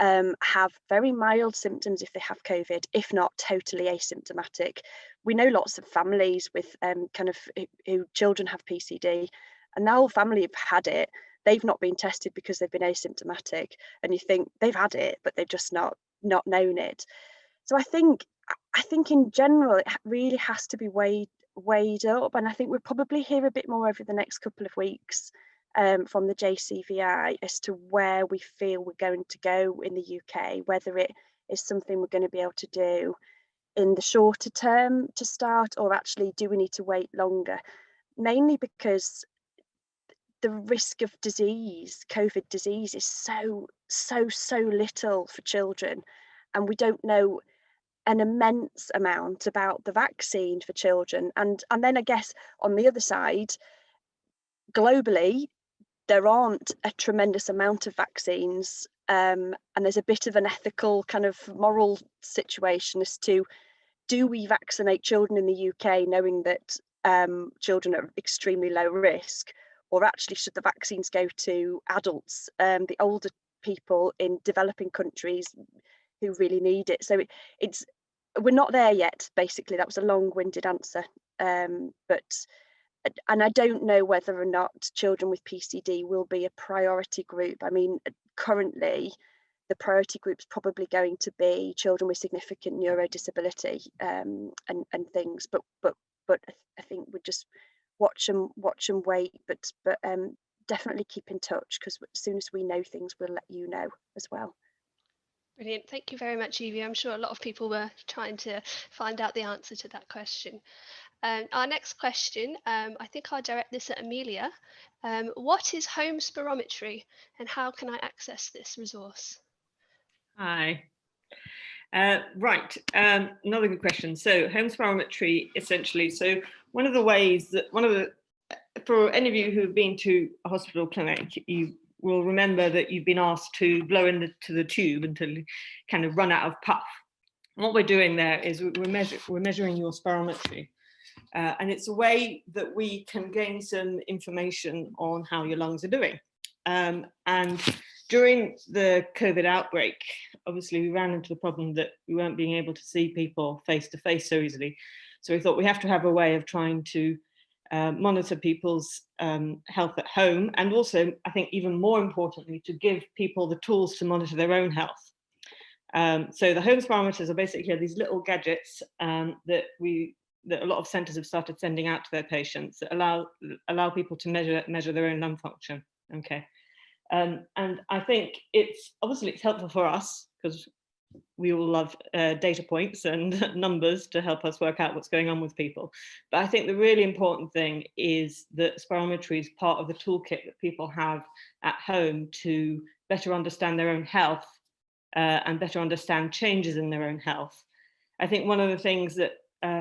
have very mild symptoms if they have COVID, if not totally asymptomatic. We know lots of families with who children have PCD, and the whole family have had it. They've not been tested because they've been asymptomatic, and you think they've had it, but they've just not known it. So I think in general it really has to be weighed up, and I think we'll probably hear a bit more over the next couple of weeks from the JCVI as to where we feel we're going to go in the UK, whether it is something we're going to be able to do in the shorter term to start, or actually do we need to wait longer, mainly because the risk of disease, COVID disease, is so little for children, and we don't know an immense amount about the vaccine for children. And then I guess on the other side, globally, there aren't a tremendous amount of vaccines, and there's a bit of an ethical kind of moral situation as to, do we vaccinate children in the UK knowing that children are extremely low risk, or actually should the vaccines go to adults, the older people in developing countries who really need it? So we're not there yet, basically. That was a long-winded answer, and I don't know whether or not children with PCD will be a priority group. I mean, currently, the priority group's probably going to be children with significant neurodisability and things. But I think we just watch and wait. But definitely keep in touch, because as soon as we know things, we'll let you know as well. Brilliant. Thank you very much, Evie. I'm sure a lot of people were trying to find out the answer to that question. Our next question, I think I'll direct this at Amelia. What is home spirometry, and how can I access this resource? Hi. Right, another good question. So home spirometry, essentially, so for any of you who've been to a hospital clinic, you will remember that you've been asked to blow into the tube until you kind of run out of puff. And what we're doing there is we're measuring your spirometry. And it's a way that we can gain some information on how your lungs are doing. And during the COVID outbreak, obviously we ran into the problem that we weren't being able to see people face to face so easily. So we thought we have to have a way of trying to monitor people's health at home, and also, I think even more importantly, to give people the tools to monitor their own health. So the home spirometers are basically these little gadgets that a lot of centres have started sending out to their patients that allow people to measure their own lung function. Okay, and I think it's helpful for us because we all love data points and numbers to help us work out what's going on with people. But I think the really important thing is that spirometry is part of the toolkit that people have at home to better understand their own health and better understand changes in their own health. I think one of the things that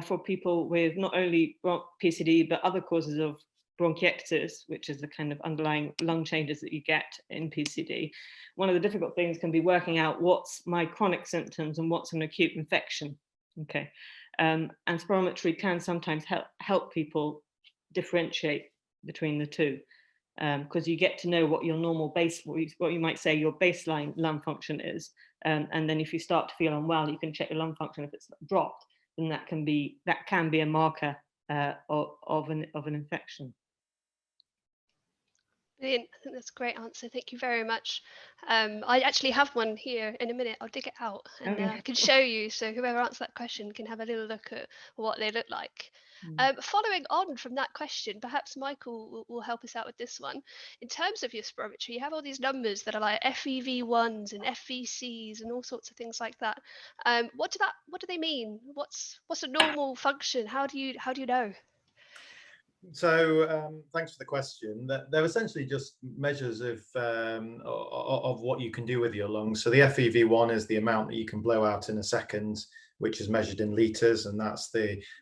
for people with not only PCD, but other causes of bronchiectasis, which is the kind of underlying lung changes that you get in PCD, one of the difficult things can be working out what's my chronic symptoms and what's an acute infection. Okay, and spirometry can sometimes help people differentiate between the two, because you get to know what your normal what you might say your baseline lung function is, and then if you start to feel unwell, you can check your lung function. If it's dropped, then that can be a marker of an infection. Brilliant. I think that's a great answer. Thank you very much. I actually have one here in a minute. I'll dig it out and I can show you, so whoever answers that question can have a little look at what they look like. Following on from that question, perhaps Michael will help us out with this one. In terms of your spirometry, you have all these numbers that are like FEV1s and FVCs and all sorts of things like that. What do they mean? What's a normal function? How do you know? So thanks for the question. They're essentially just measures of what you can do with your lungs. So the FEV1 is the amount that you can blow out in a second, which is measured in litres, and that's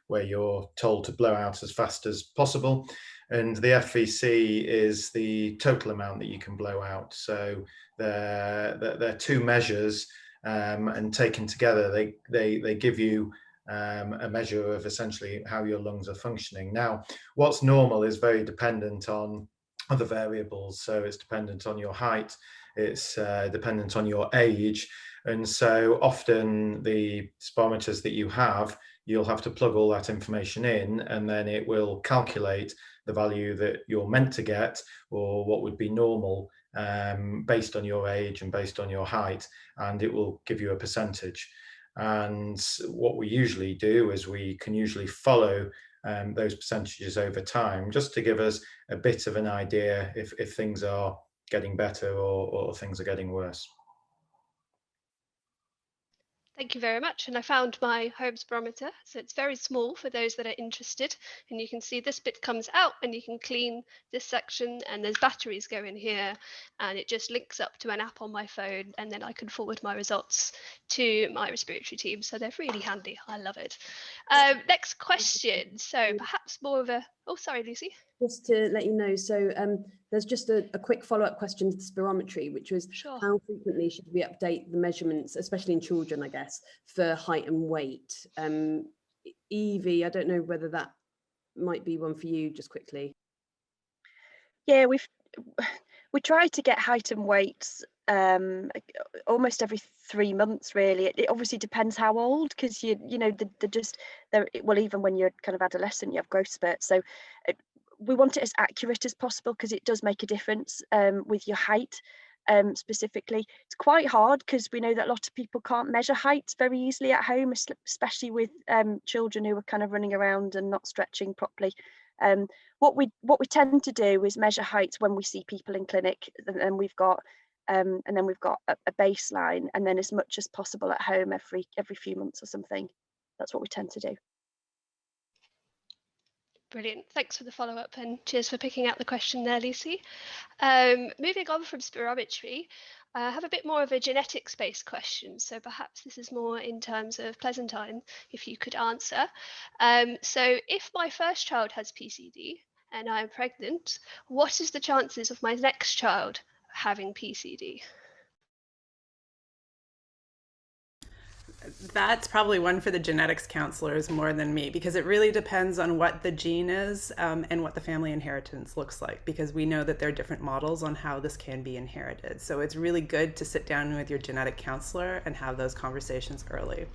where you're told to blow out as fast as possible. And the FVC is the total amount that you can blow out. So they're two measures, and taken together, they give you a measure of essentially how your lungs are functioning. Now, what's normal is very dependent on other variables. So it's dependent on your height, it's dependent on your age. And so often the spirometers that you have, you'll have to plug all that information in, and then it will calculate the value that you're meant to get, or what would be normal, based on your age and based on your height, and it will give you a percentage. And what we usually do is we can usually follow those percentages over time, just to give us a bit of an idea if things are getting better or things are getting worse. Thank you very much. And I found my home spirometer. So it's very small for those that are interested. And you can see this bit comes out and you can clean this section, and there's batteries go in here, and it just links up to an app on my phone, and then I can forward my results to my respiratory team. So they're really handy. I love it. Next question. So perhaps more of a, oh, sorry, Lucy. Just to let you know, so there's just a quick follow-up question to the spirometry, which was how frequently should we update the measurements, especially in children, I guess, for height and weight? Evie, I don't know whether that might be one for you, just quickly. Yeah, we try to get height and weights almost every 3 months, really. It obviously depends how old, because you know well, even when you're kind of adolescent, you have growth spurts. So we want it as accurate as possible, because it does make a difference with your height specifically. It's quite hard because we know that a lot of people can't measure heights very easily at home, especially with children who are kind of running around and not stretching properly. What we tend to do is measure heights when we see people in clinic, and then we've got a baseline, and then as much as possible at home every few months or something. That's what we tend to do. Brilliant. Thanks for the follow-up, and cheers for picking out the question there, Lucy. Moving on from spirometry, I have a bit more of a genetics-based question. So perhaps this is more in terms of Pleasantine, if you could answer. So if my first child has PCD and I'm pregnant, what is the chances of my next child having PCD? That's probably one for the genetics counselors more than me, because it really depends on what the gene is and what the family inheritance looks like, because we know that there are different models on how this can be inherited. So it's really good to sit down with your genetic counselor and have those conversations early.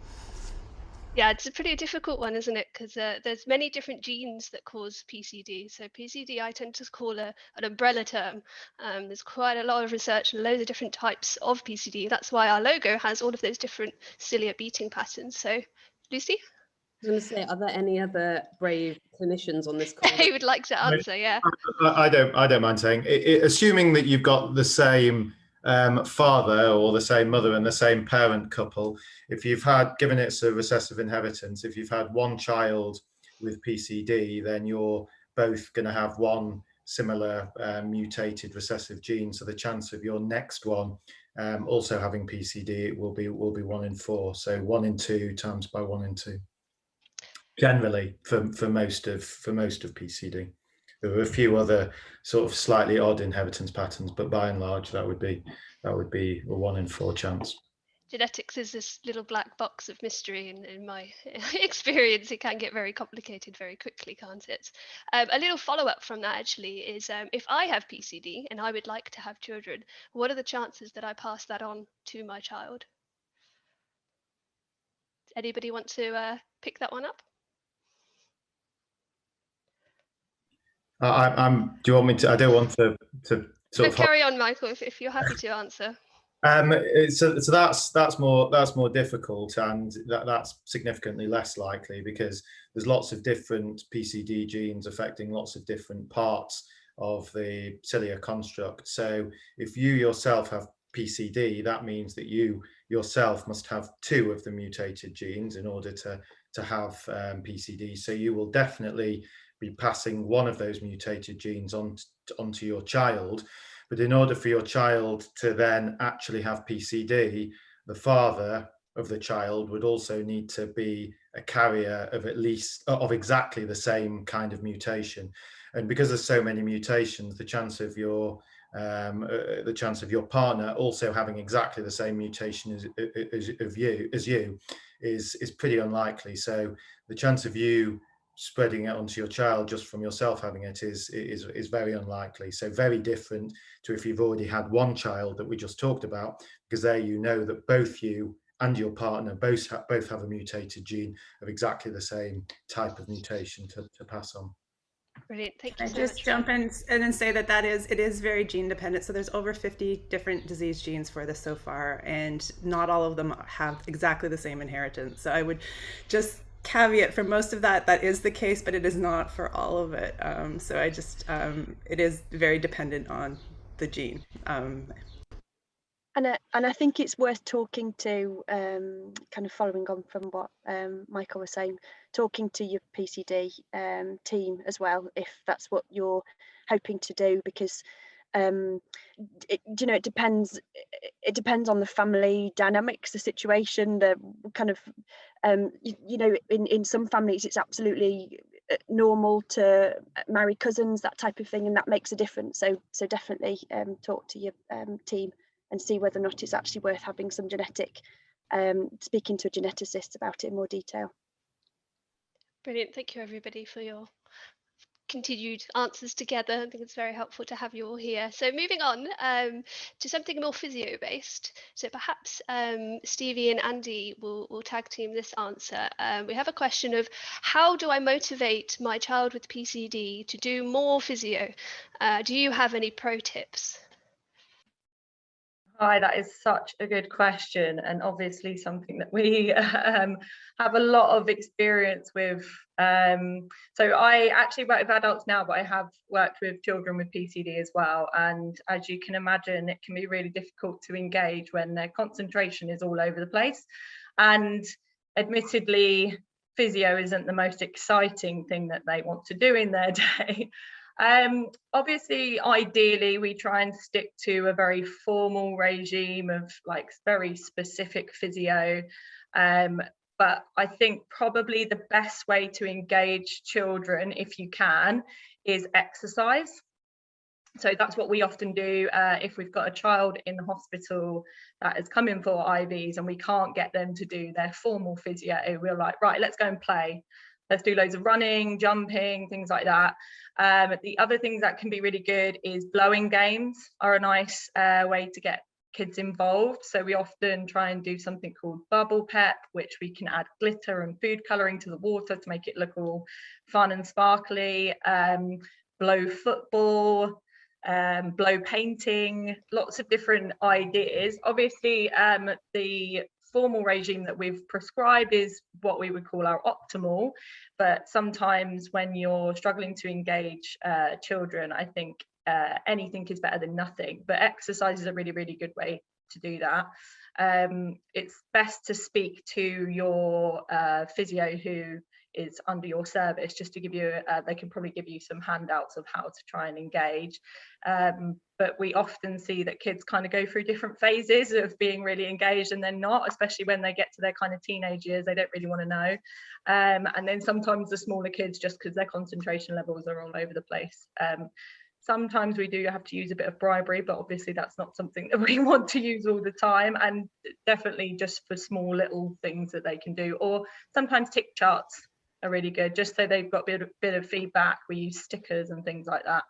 Yeah, it's a pretty difficult one, isn't it? Because there's many different genes that cause PCD. So PCD, I tend to call an umbrella term. There's quite a lot of research and loads of different types of PCD. That's why our logo has all of those different cilia beating patterns. So, Lucy? I was going to say, are there any other brave clinicians on this call? He would like to answer, yeah. I don't mind saying, assuming that you've got the same father or the same mother and the same parent couple, if you've had, given it's a recessive inheritance, if you've had one child with PCD, then you're both going to have one similar mutated recessive gene. So the chance of your next one also having PCD will be 1 in 4. So 1 in 2 times by 1 in 2. Generally, for most of PCD. There are a few other sort of slightly odd inheritance patterns, but by and large, that would be a 1 in 4 chance. Genetics is this little black box of mystery, and in my experience, it can get very complicated very quickly, can't it? A little follow-up from that actually is, if I have PCD and I would like to have children, what are the chances that I pass that on to my child? Anybody want to pick that one up? Do you want me to? I don't want to sort of carry on, Michael, if you're happy to answer. So that's more difficult, and that's significantly less likely, because there's lots of different PCD genes affecting lots of different parts of the cilia construct. So if you yourself have PCD, that means that you yourself must have 2 of the mutated genes in order to have PCD. So you will definitely be passing one of those mutated genes onto your child. But in order for your child to then actually have PCD, the father of the child would also need to be a carrier of exactly the same kind of mutation. And because there's so many mutations, the chance of your partner also having exactly the same mutation as you is pretty unlikely. So the chance of you spreading it onto your child just from yourself having it is very unlikely. So very different to if you've already had one child that we just talked about, because there you know that both you and your partner both have a mutated gene of exactly the same type of mutation to pass on. Brilliant, thank you so much. Just jump in and say that it is very gene dependent. So there's over 50 different disease genes for this so far, and not all of them have exactly the same inheritance. So I would just caveat, for most of that is the case, but it is not for all of it. So I just, it is very dependent on the gene. And I think it's worth talking to, kind of following on from what Michael was saying, talking to your PCD team as well, if that's what you're hoping to do, because it depends on the family dynamics, the situation, the kind of in some families it's absolutely normal to marry cousins, that type of thing, and that makes a difference. So definitely talk to your team and see whether or not it's actually worth having some speaking to a geneticist about it in more detail. Brilliant, thank you everybody for your continued answers together. I think it's very helpful to have you all here. So moving on to something more physio based. So perhaps Stevie and Andy will tag team this answer. We have a question of, how do I motivate my child with PCD to do more physio? Do you have any pro tips? Hi, that is such a good question, and obviously something that we have a lot of experience with. So I actually work with adults now, but I have worked with children with PCD as well. And as you can imagine, it can be really difficult to engage when their concentration is all over the place. And admittedly, physio isn't the most exciting thing that they want to do in their day. Obviously, ideally, we try and stick to a very formal regime of like very specific physio. But I think probably the best way to engage children, if you can, is exercise. So that's what we often do if we've got a child in the hospital that has come in for IVs and we can't get them to do their formal physio. We're like, right, let's go and play. Let's do loads of running, jumping, things like that. The other things that can be really good is blowing games are a nice way to get kids involved. So we often try and do something called bubble pep, which we can add glitter and food colouring to the water to make it look all fun and sparkly. Blow football, blow painting, lots of different ideas. Obviously, the formal regime that we've prescribed is what we would call our optimal, but sometimes when you're struggling to engage children, I think anything is better than nothing, but exercise is a really, really good way to do that. It's best to speak to your physio who is under your service, just to give you, they can probably give you some handouts of how to try and engage. But we often see that kids kind of go through different phases of being really engaged and then not, especially when they get to their kind of teenage years, they don't really want to know. And then sometimes the smaller kids, just because their concentration levels are all over the place. Sometimes we do have to use a bit of bribery, but obviously that's not something that we want to use all the time, and definitely just for small little things that they can do. Or sometimes tick charts are really good, just so they've got a bit of feedback. We use stickers and things like that.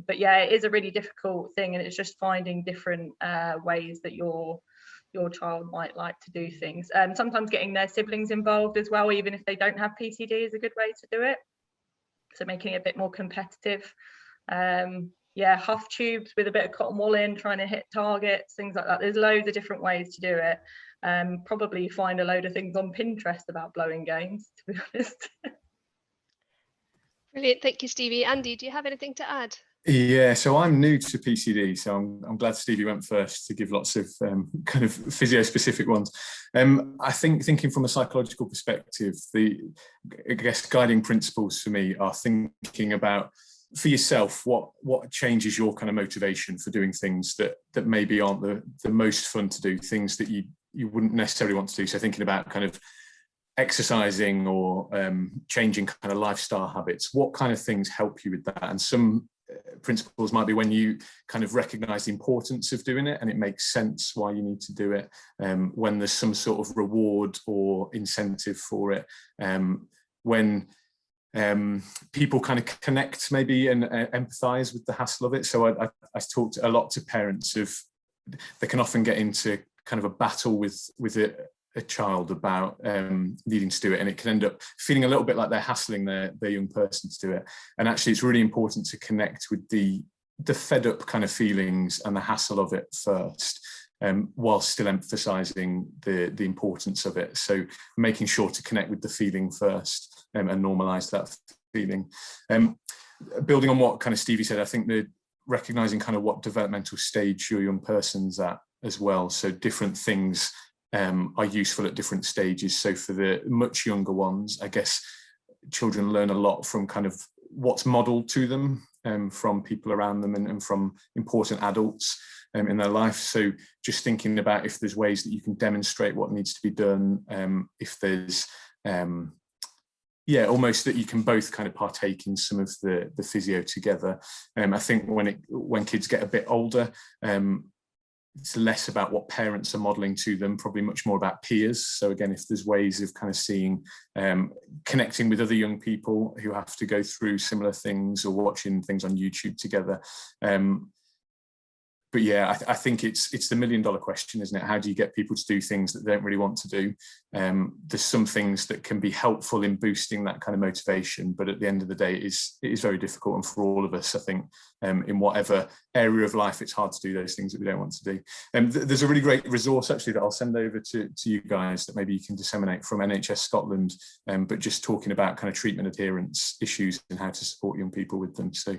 But yeah, it is a really difficult thing, and it's just finding different ways that your child might like to do things. Sometimes getting their siblings involved as well, even if they don't have PCD, is a good way to do it. So making it a bit more competitive. Yeah, huff tubes with a bit of cotton wool in, trying to hit targets, things like that. There's loads of different ways to do it. Probably find a load of things on Pinterest about blowing games, to be honest. Brilliant, thank you, Stevie. Andy, do you have anything to add? Yeah, so I'm new to PCD, so I'm glad Stevie went first to give lots of kind of physio-specific ones. I think thinking from a psychological perspective, I guess guiding principles for me are thinking about, for yourself, what changes your kind of motivation for doing things that maybe aren't the most fun to do, things that you wouldn't necessarily want to do. So thinking about kind of exercising or changing kind of lifestyle habits, what kind of things help you with that? And some principles might be when you kind of recognize the importance of doing it and it makes sense why you need to do it, when there's some sort of reward or incentive for it, when people kind of connect maybe and empathize with the hassle of it. So I talked a lot to parents of, they can often get into kind of a battle with a child about needing to do it, and it can end up feeling a little bit like they're hassling their young person to do it. And actually it's really important to connect with the fed up kind of feelings and the hassle of it first, while still emphasizing the importance of it. So making sure to connect with the feeling first and normalize that feeling. Building on what kind of Stevie said, I think the recognizing kind of what developmental stage your young person's at as well. So different things are useful at different stages. So for the much younger ones, I guess children learn a lot from kind of what's modeled to them from people around them and from important adults in their life. So just thinking about if there's ways that you can demonstrate what needs to be done, if there's yeah, almost that you can both kind of partake in some of the physio together. I think when kids get a bit older, it's less about what parents are modeling to them, probably much more about peers. So again, if there's ways of kind of seeing, connecting with other young people who have to go through similar things or watching things on YouTube together. But yeah, I think it's the $1 million question, isn't it? How do you get people to do things that they don't really want to do? There's some things that can be helpful in boosting that kind of motivation, but at the end of the day, it is very difficult. And for all of us, I think, in whatever area of life, it's hard to do those things that we don't want to do. There's a really great resource actually that I'll send over to you guys that maybe you can disseminate from NHS Scotland, but just talking about kind of treatment adherence issues and how to support young people with them. So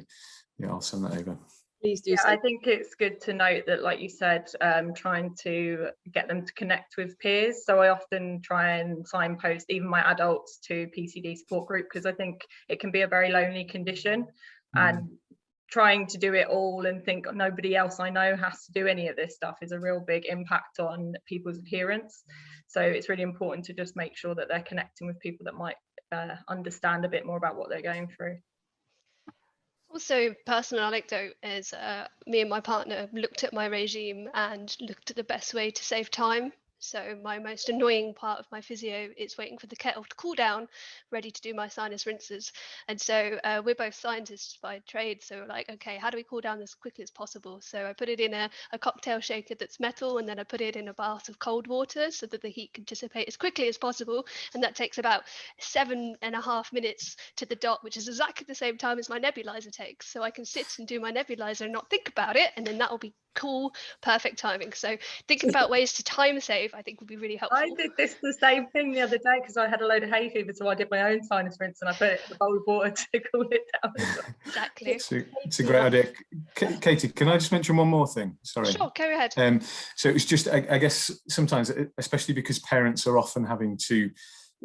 yeah, I'll send that over. Please do. Yeah, so. I think it's good to note that, like you said, trying to get them to connect with peers. So I often try and signpost even my adults to PCD support group, because I think it can be a very lonely condition, and trying to do it all and think nobody else I know has to do any of this stuff is a real big impact on people's adherence. So it's really important to just make sure that they're connecting with people that might understand a bit more about what they're going through. Also, personal anecdote is me and my partner looked at my regime and looked at the best way to save time. So my most annoying part of my physio is waiting for the kettle to cool down, ready to do my sinus rinses. And so we're both scientists by trade. So we're like, okay, how do we cool down as quickly as possible? So I put it in a cocktail shaker that's metal, and then I put it in a bath of cold water so that the heat can dissipate as quickly as possible. And that takes about 7.5 minutes to the dot, which is exactly the same time as my nebulizer takes. So I can sit and do my nebulizer and not think about it, and then that will be cool, perfect timing. So thinking about ways to time save, I think, would be really helpful. I did the same thing the other day because I had a load of hay fever, so I did my own sinus rinse and I put it in a bowl of water to cool it down. Exactly. It's a great idea. Katie, can I just mention one more thing? Sorry. Sure, go ahead. So it's just, I guess sometimes, especially because parents are often having to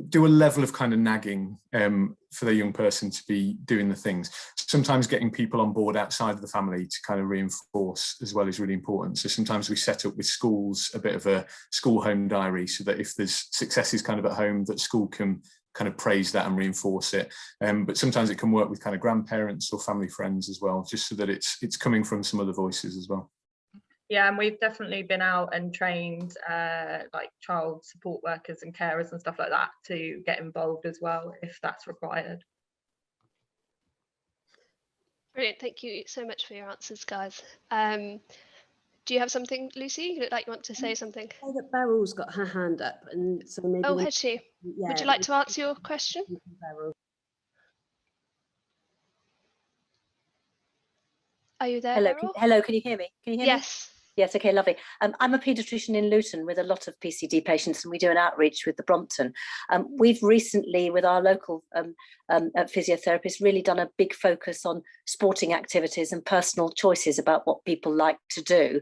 do a level of kind of nagging for their young person to be doing the things. Sometimes getting people on board outside of the family to kind of reinforce as well is really important. So sometimes we set up with schools a bit of a school home diary, so that if there's successes kind of at home, that school can kind of praise that and reinforce it. But sometimes it can work with kind of grandparents or family friends as well, just so that it's coming from some other voices as well. Yeah, and we've definitely been out and trained like child support workers and carers and stuff like that to get involved as well if that's required. Brilliant, thank you so much for your answers, guys. Do you have something, Lucy? You look like you want to say something. I know that Beryl's got her hand up, and so maybe. Oh, has she? Yeah, would you like to answer your question? Beryl. Are you there, Hello, Beryl? hello, can you hear me? Can you hear me? Yes. Yes, okay, lovely. I'm a paediatrician in Luton with a lot of PCD patients, and we do an outreach with the Brompton. We've recently, with our local physiotherapists, really done a big focus on sporting activities and personal choices about what people like to do,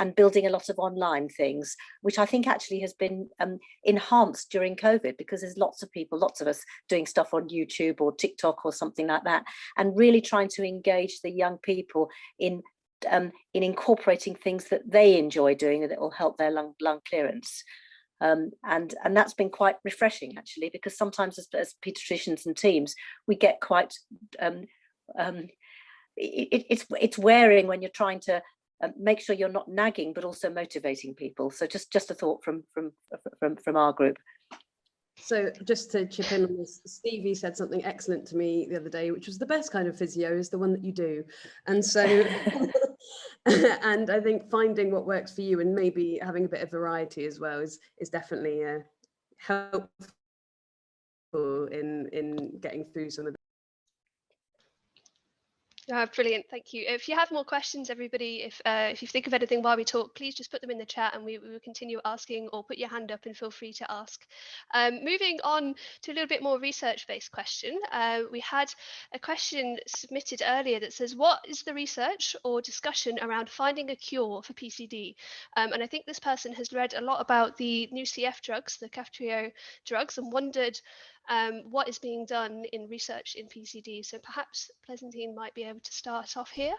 and building a lot of online things, which I think actually has been enhanced during COVID, because there's lots of people, lots of us doing stuff on YouTube or TikTok or something like that, and really trying to engage the young people in incorporating things that they enjoy doing that will help their lung clearance. And that's been quite refreshing, actually, because sometimes as paediatricians and teams, we get quite, it's wearing when you're trying to make sure you're not nagging, but also motivating people. So just a thought from our group. So just to chip in on this, Stevie said something excellent to me the other day, which was the best kind of physio is the one that you do. And so, and I think finding what works for you and maybe having a bit of variety as well is definitely helpful in getting through some of the. Brilliant, thank you. If you have more questions, everybody, if you think of anything while we talk, please just put them in the chat and we will continue asking, or put your hand up and feel free to ask. Moving on to a little bit more research-based question. We had a question submitted earlier that says, what is the research or discussion around finding a cure for PCD? And I think this person has read a lot about the new CF drugs, the Kaftrio drugs, and wondered what is being done in research in PCD. So perhaps Pleasantine might be able to start off here.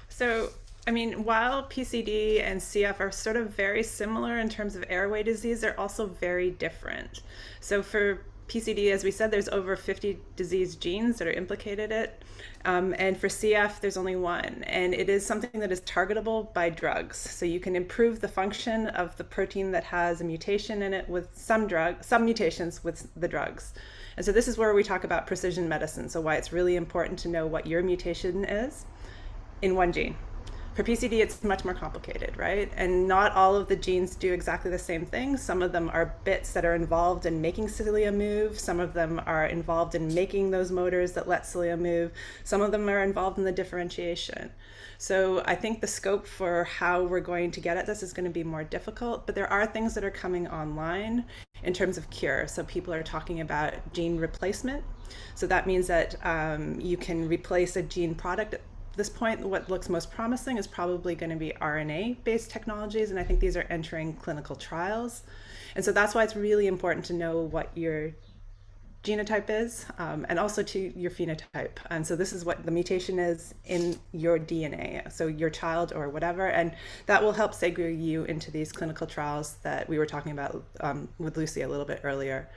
So, I mean, while PCD and CF are sort of very similar in terms of airway disease, they're also very different. So for PCD, as we said, there's over 50 disease genes that are implicated in it. And for CF, there's only one. And it is something that is targetable by drugs. So you can improve the function of the protein that has a mutation in it with some mutations with the drugs. And so this is where we talk about precision medicine. So why it's really important to know what your mutation is in one gene. For PCD, it's much more complicated, right? And not all of the genes do exactly the same thing. Some of them are bits that are involved in making cilia move. Some of them are involved in making those motors that let cilia move. Some of them are involved in the differentiation. So I think the scope for how we're going to get at this is going to be more difficult, but there are things that are coming online in terms of cure. So people are talking about gene replacement. So that means that you can replace a gene product. At this point, what looks most promising is probably going to be RNA-based technologies, and I think these are entering clinical trials. And so that's why it's really important to know what your genotype is, and also to your phenotype. And so this is what the mutation is in your DNA, so your child or whatever, and that will help segue you into these clinical trials that we were talking about with Lucy a little bit earlier.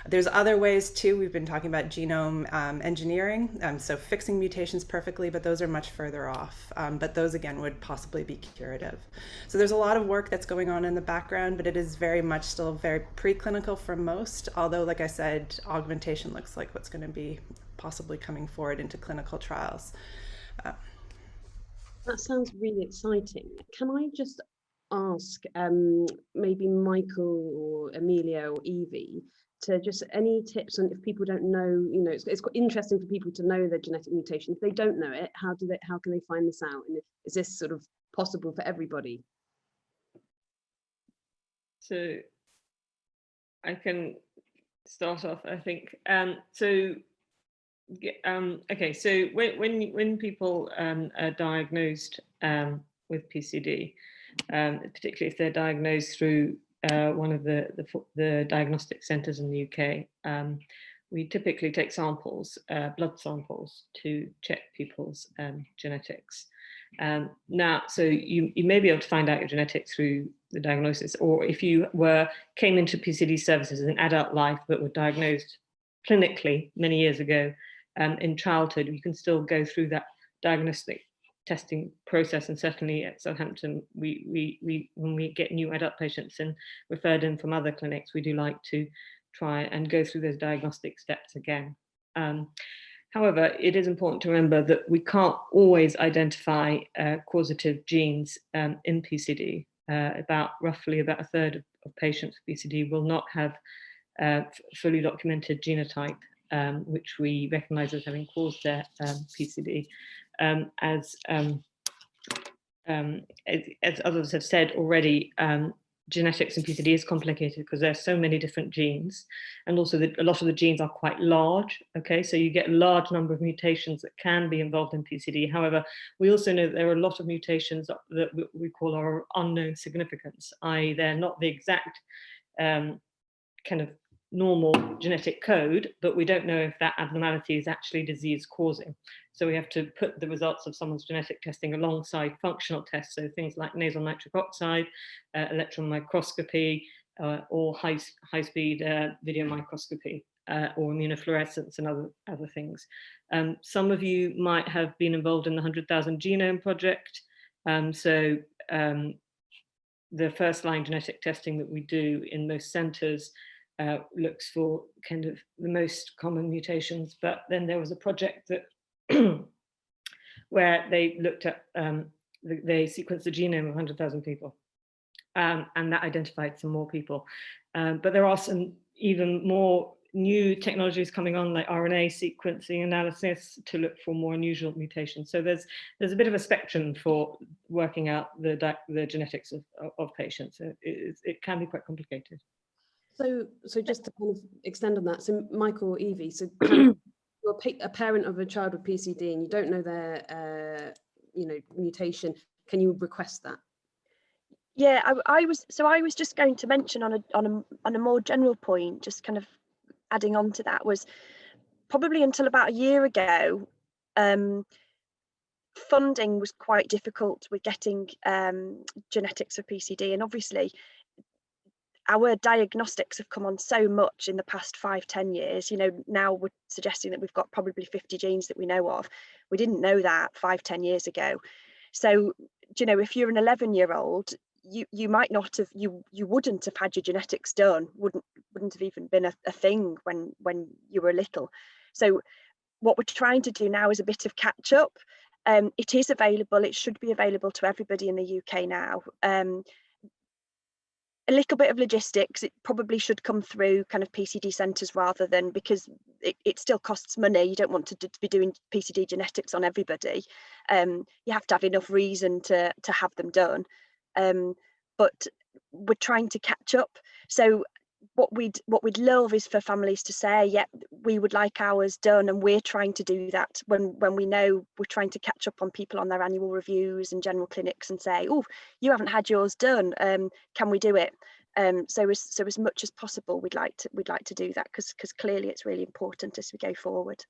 There's other ways too. We've been talking about genome engineering, so fixing mutations perfectly, but those are much further off. But those again would possibly be curative. So there's a lot of work that's going on in the background, but it is very much still very preclinical for most, although like I said, augmentation looks like what's going to be possibly coming forward into clinical trials. That sounds really exciting. Can I just ask maybe Michael or Amelia or Evie to just any tips on if people don't know, you know, it's quite interesting for people to know their genetic mutation. If they don't know it, how can they find this out? And is this sort of possible for everybody? So I can start off, I think. Okay, so when people are diagnosed with PCD, particularly if they're diagnosed through one of the diagnostic centres in the UK, we typically take samples, blood samples, to check people's genetics. Now, so you may be able to find out your genetics through the diagnosis, or if you came into PCD services in adult life but were diagnosed clinically many years ago in childhood, you can still go through that diagnostic testing process. And certainly at Southampton, we when we get new adult patients and referred in from other clinics, we do like to try and go through those diagnostic steps again. However, it is important to remember that we can't always identify causative genes in PCD. Roughly about a third of patients with PCD will not have fully documented genotype, which we recognize as having caused their PCD. As others have said already, genetics in PCD is complicated because there are so many different genes, and also a lot of the genes are quite large. Okay, so you get a large number of mutations that can be involved in PCD. However, we also know that there are a lot of mutations that we call our unknown significance, i.e. they're not the exact kind of normal genetic code, but we don't know if that abnormality is actually disease causing. So we have to put the results of someone's genetic testing alongside functional tests, so things like nasal nitric oxide, electron microscopy, or high-speed video microscopy, or immunofluorescence and other things. Some of you might have been involved in the 100,000 Genome Project. The first-line genetic testing that we do in most centres looks for kind of the most common mutations, but then there was a project that where they looked at they sequenced the genome of 100,000 people, and that identified some more people. But there are some even more new technologies coming on, like RNA sequencing analysis, to look for more unusual mutations. So there's a bit of a spectrum for working out the genetics of patients. It can be quite complicated. So just to kind of extend on that, so Michael or Evie, so kind of you're a parent of a child with PCD and you don't know their mutation, can you request that? Yeah, I was just going to mention on a more general point, just kind of adding on to that, was probably until about a year ago, funding was quite difficult with getting genetics of PCD, and obviously our diagnostics have come on so much in the past 5-10 years. You know, now we're suggesting that we've got probably 50 genes that we know of. We didn't know that 5-10 years ago. So, you know, if you're an 11-year-old, you might not have, you wouldn't have had your genetics done, wouldn't have even been a thing when you were little. So what we're trying to do now is a bit of catch up. It is available, it should be available to everybody in the UK now. A little bit of logistics, it probably should come through kind of PCD centres rather than, because it still costs money. You don't want to be doing PCD genetics on everybody. You have to have enough reason to have them done. But we're trying to catch up. So what we'd love is for families to say, yeah, we would like ours done, and we're trying to do that when we know we're trying to catch up on people on their annual reviews and general clinics and say, oh, you haven't had yours done, can we do it? So as much as possible, we'd like to do that because clearly it's really important as we go forward.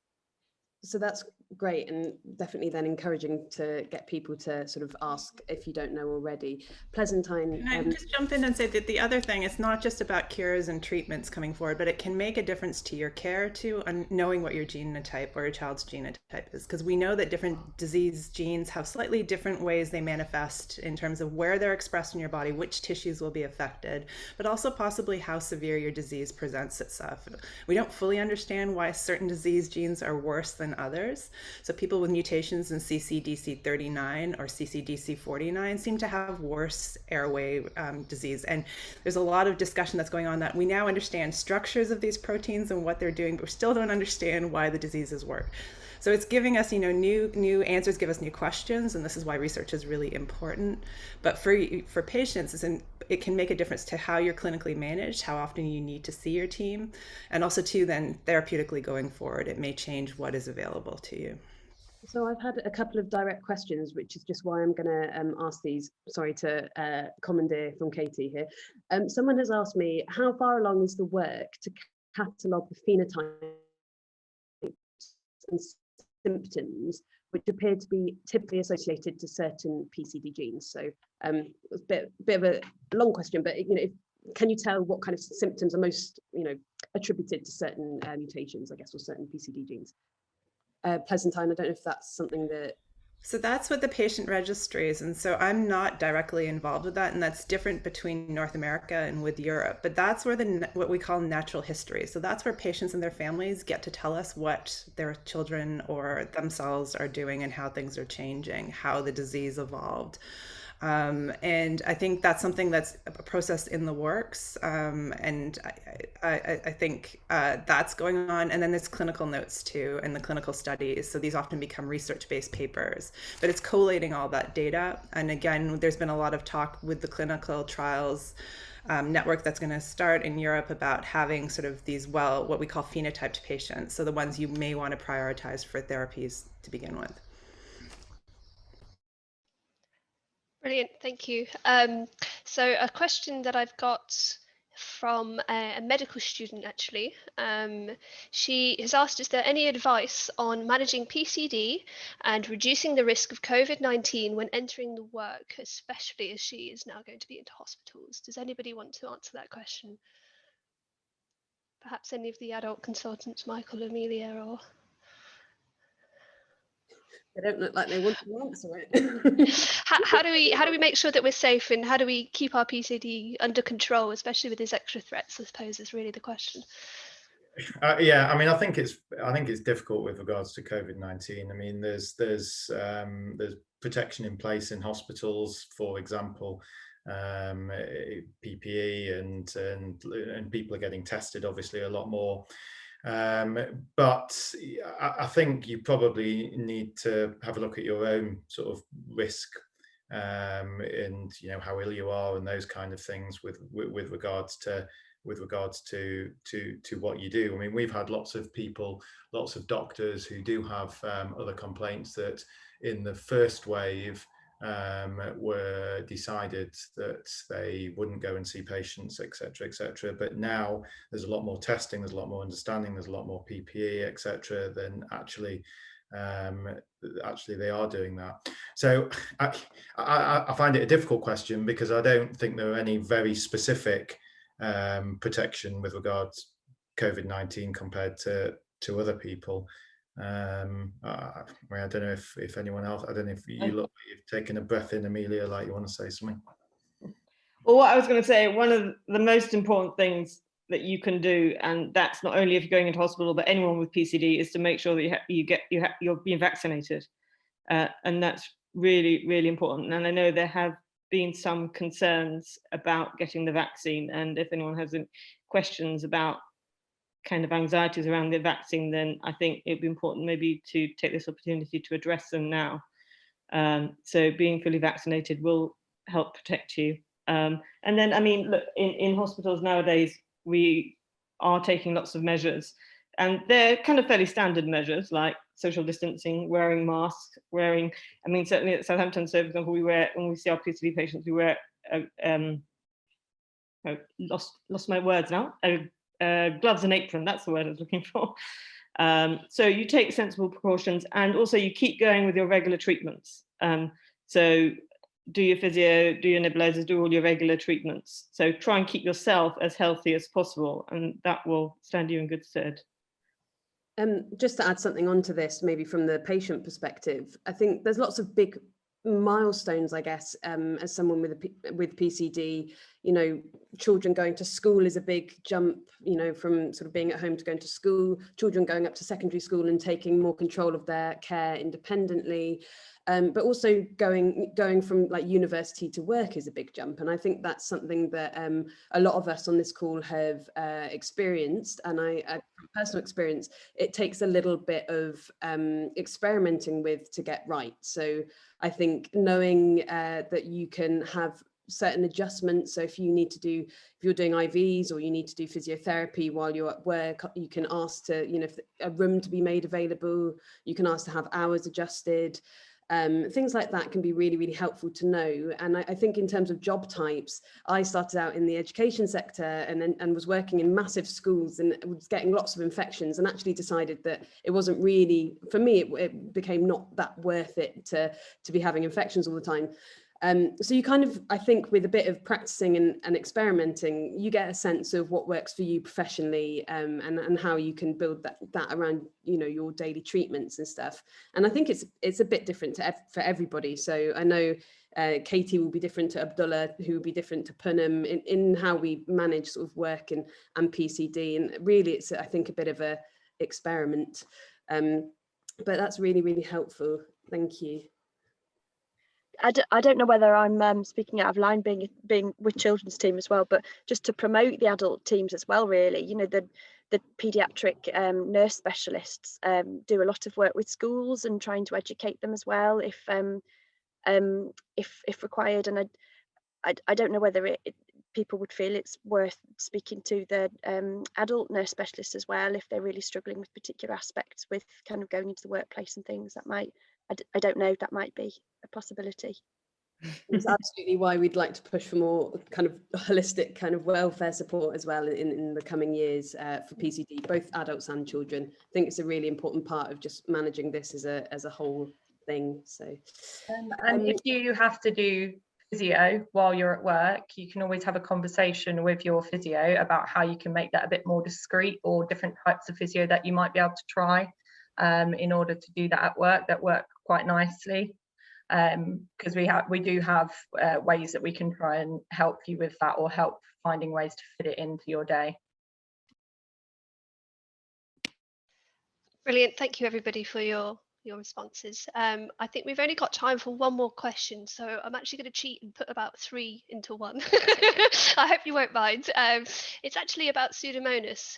So that's great, and definitely then encouraging to get people to sort of ask if you don't know already. Pleasantine. Can I just jump in and say that the other thing, it's not just about cures and treatments coming forward, but it can make a difference to your care too, and knowing what your genotype or your child's genotype is, because we know that different disease genes have slightly different ways they manifest in terms of where they're expressed in your body, which tissues will be affected, but also possibly how severe your disease presents itself. We don't fully understand why certain disease genes are worse than others. So people with mutations in CCDC39 or CCDC49 seem to have worse airway disease. And there's a lot of discussion that's going on that we now understand structures of these proteins and what they're doing, but we still don't understand why the diseases work. So it's giving us, new answers, give us new questions, and this is why research is really important. But for patients, it can make a difference to how you're clinically managed, how often you need to see your team, and also too then therapeutically going forward, it may change what is available to you. So I've had a couple of direct questions, which is just why I'm going to ask these. Sorry to commandeer from Katie here. Someone has asked me, how far along is the work to catalogue the phenotypes and symptoms which appear to be typically associated to certain PCD genes? So it's a bit of a long question, but can you tell what kind of symptoms are most attributed to certain mutations, I guess, or certain PCD genes? Pleasantine, I don't know if that's something that... So that's what the patient registry is. And so I'm not directly involved with that. And that's different between North America and with Europe. But that's where what we call natural history. So that's where patients and their families get to tell us what their children or themselves are doing and how things are changing, how the disease evolved. And I think that's something that's a process in the works. And I think that's going on. And then there's clinical notes too, and the clinical studies. So these often become research-based papers, but it's collating all that data. And again, there's been a lot of talk with the clinical trials network that's going to start in Europe about having sort of these, what we call phenotyped patients. So the ones you may want to prioritize for therapies to begin with. Brilliant, thank you. So a question that I've got from a medical student, actually. She has asked, is there any advice on managing PCD and reducing the risk of COVID-19 when entering the work, especially as she is now going to be into hospitals? Does anybody want to answer that question? Perhaps any of the adult consultants, Michael, Amelia, or... They don't look like they want to answer it. how do we make sure that we're safe, and how do we keep our PCD under control, especially with these extra threats, I suppose, is really the question. Yeah, I mean, I think it's difficult with regards to COVID-19. I mean, there's protection in place in hospitals, for example, PPE, and people are getting tested obviously a lot more. But I think you probably need to have a look at your own sort of risk, and how ill you are and those kind of things with regards to what you do. I mean, we've had lots of doctors who do have other complaints that in the first wave were decided that they wouldn't go and see patients, etc. But now there's a lot more testing, there's a lot more understanding, there's a lot more PPE, etc. Than actually they are doing that. So I find it a difficult question, because I don't think there are any very specific protection with regards to COVID-19 compared to other people. I don't know if anyone else, I don't know if you look like you've taken a breath in, Amelia, like you want to say something. Well, what I was going to say, one of the most important things that you can do, and that's not only if you're going into hospital, but anyone with PCD, is to make sure that you're being vaccinated, and that's really, really important. And I know there have been some concerns about getting the vaccine, and if anyone has any questions about kind of anxieties around the vaccine, then I think it'd be important maybe to take this opportunity to address them now. So being fully vaccinated will help protect you. And then, I mean, look, in hospitals nowadays, we are taking lots of measures, and they're kind of fairly standard measures, like social distancing, wearing masks, I mean, certainly at Southampton, so for example, when we see our PCD patients, we wear lost my words now. Gloves and apron, that's the word I was looking for. So you take sensible precautions, and also you keep going with your regular treatments. So do your physio, do your nebulizers, do all your regular treatments. So try and keep yourself as healthy as possible, and that will stand you in good stead. Just to add something onto this, maybe from the patient perspective, I think there's lots of big milestones, I guess, as someone with PCD. You know, children going to school is a big jump, you know, from sort of being at home to going to school, children going up to secondary school and taking more control of their care independently. But also going from like university to work is a big jump. And I think that's something that a lot of us on this call have experienced. And from personal experience, it takes a little bit of experimenting with to get right. So I think knowing that you can have certain adjustments. So if you're doing IVs or you need to do physiotherapy while you're at work, you can ask to, you know, if a room to be made available, you can ask to have hours adjusted. Things like that can be really, really helpful to know. And I think in terms of job types, I started out in the education sector and was working in massive schools and was getting lots of infections, and actually decided that it wasn't really, for me, it became not that worth it to be having infections all the time. So you kind of, I think with a bit of practicing and experimenting, you get a sense of what works for you professionally, and how you can build that around, you know, your daily treatments and stuff. And I think it's a bit different for everybody. So I know Katie will be different to Abdullah, who will be different to Punam in how we manage sort of work and PCD. And really, it's, I think, a bit of a experiment. But that's really, really helpful. Thank you. I don't know whether I'm speaking out of line being with children's team as well, but just to promote the adult teams as well, really, you know, the paediatric nurse specialists do a lot of work with schools and trying to educate them as well if required. And I don't know whether people would feel it's worth speaking to the adult nurse specialists as well if they're really struggling with particular aspects with kind of going into the workplace and things. That might, I don't know, that might be a possibility. It's absolutely why we'd like to push for more kind of holistic kind of welfare support as well in the coming years for PCD, both adults and children. I think it's a really important part of just managing this as a whole thing. So, and if you have to do physio while you're at work, you can always have a conversation with your physio about how you can make that a bit more discreet, or different types of physio that you might be able to try in order to do that at work that work quite nicely. Because we do have ways that we can try and help you with that, or help finding ways to fit it into your day. Brilliant. Thank you, everybody, for your responses. I think we've only got time for one more question, so I'm actually going to cheat and put about 3 into one. I hope you won't mind. It's actually about Pseudomonas,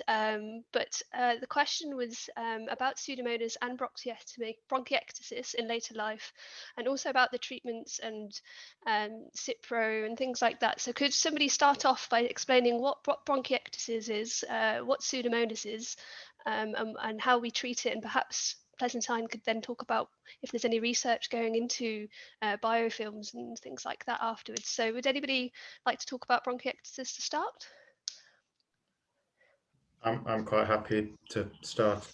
but the question was about Pseudomonas and bronchiectasis in later life, and also about the treatments and Cipro and things like that. So could somebody start off by explaining what bronchiectasis is, what Pseudomonas is, and how we treat it, and perhaps Pleasantine could then talk about if there's any research going into biofilms and things like that afterwards. So would anybody like to talk about bronchiectasis to start? I'm quite happy to start.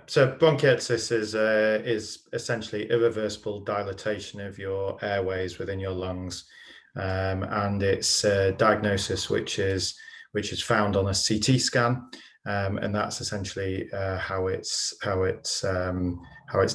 So bronchiectasis is essentially irreversible dilatation of your airways within your lungs, and it's a diagnosis which is found on a CT scan. And that's essentially how it's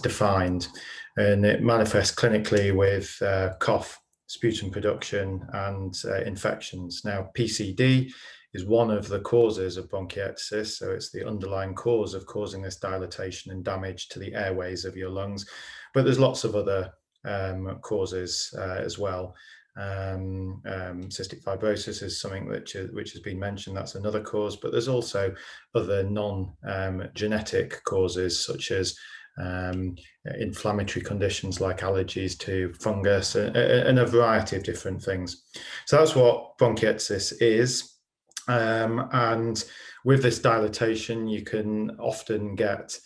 defined, and it manifests clinically with cough, sputum production, and infections. Now, PCD is one of the causes of bronchiectasis, so it's the underlying cause of causing this dilatation and damage to the airways of your lungs. But there's lots of other causes as well. Cystic fibrosis is something which has been mentioned. That's another cause, but there's also other non-genetic causes, such as inflammatory conditions like allergies to fungus and a variety of different things. So that's what bronchiectasis is, and with this dilatation you can often get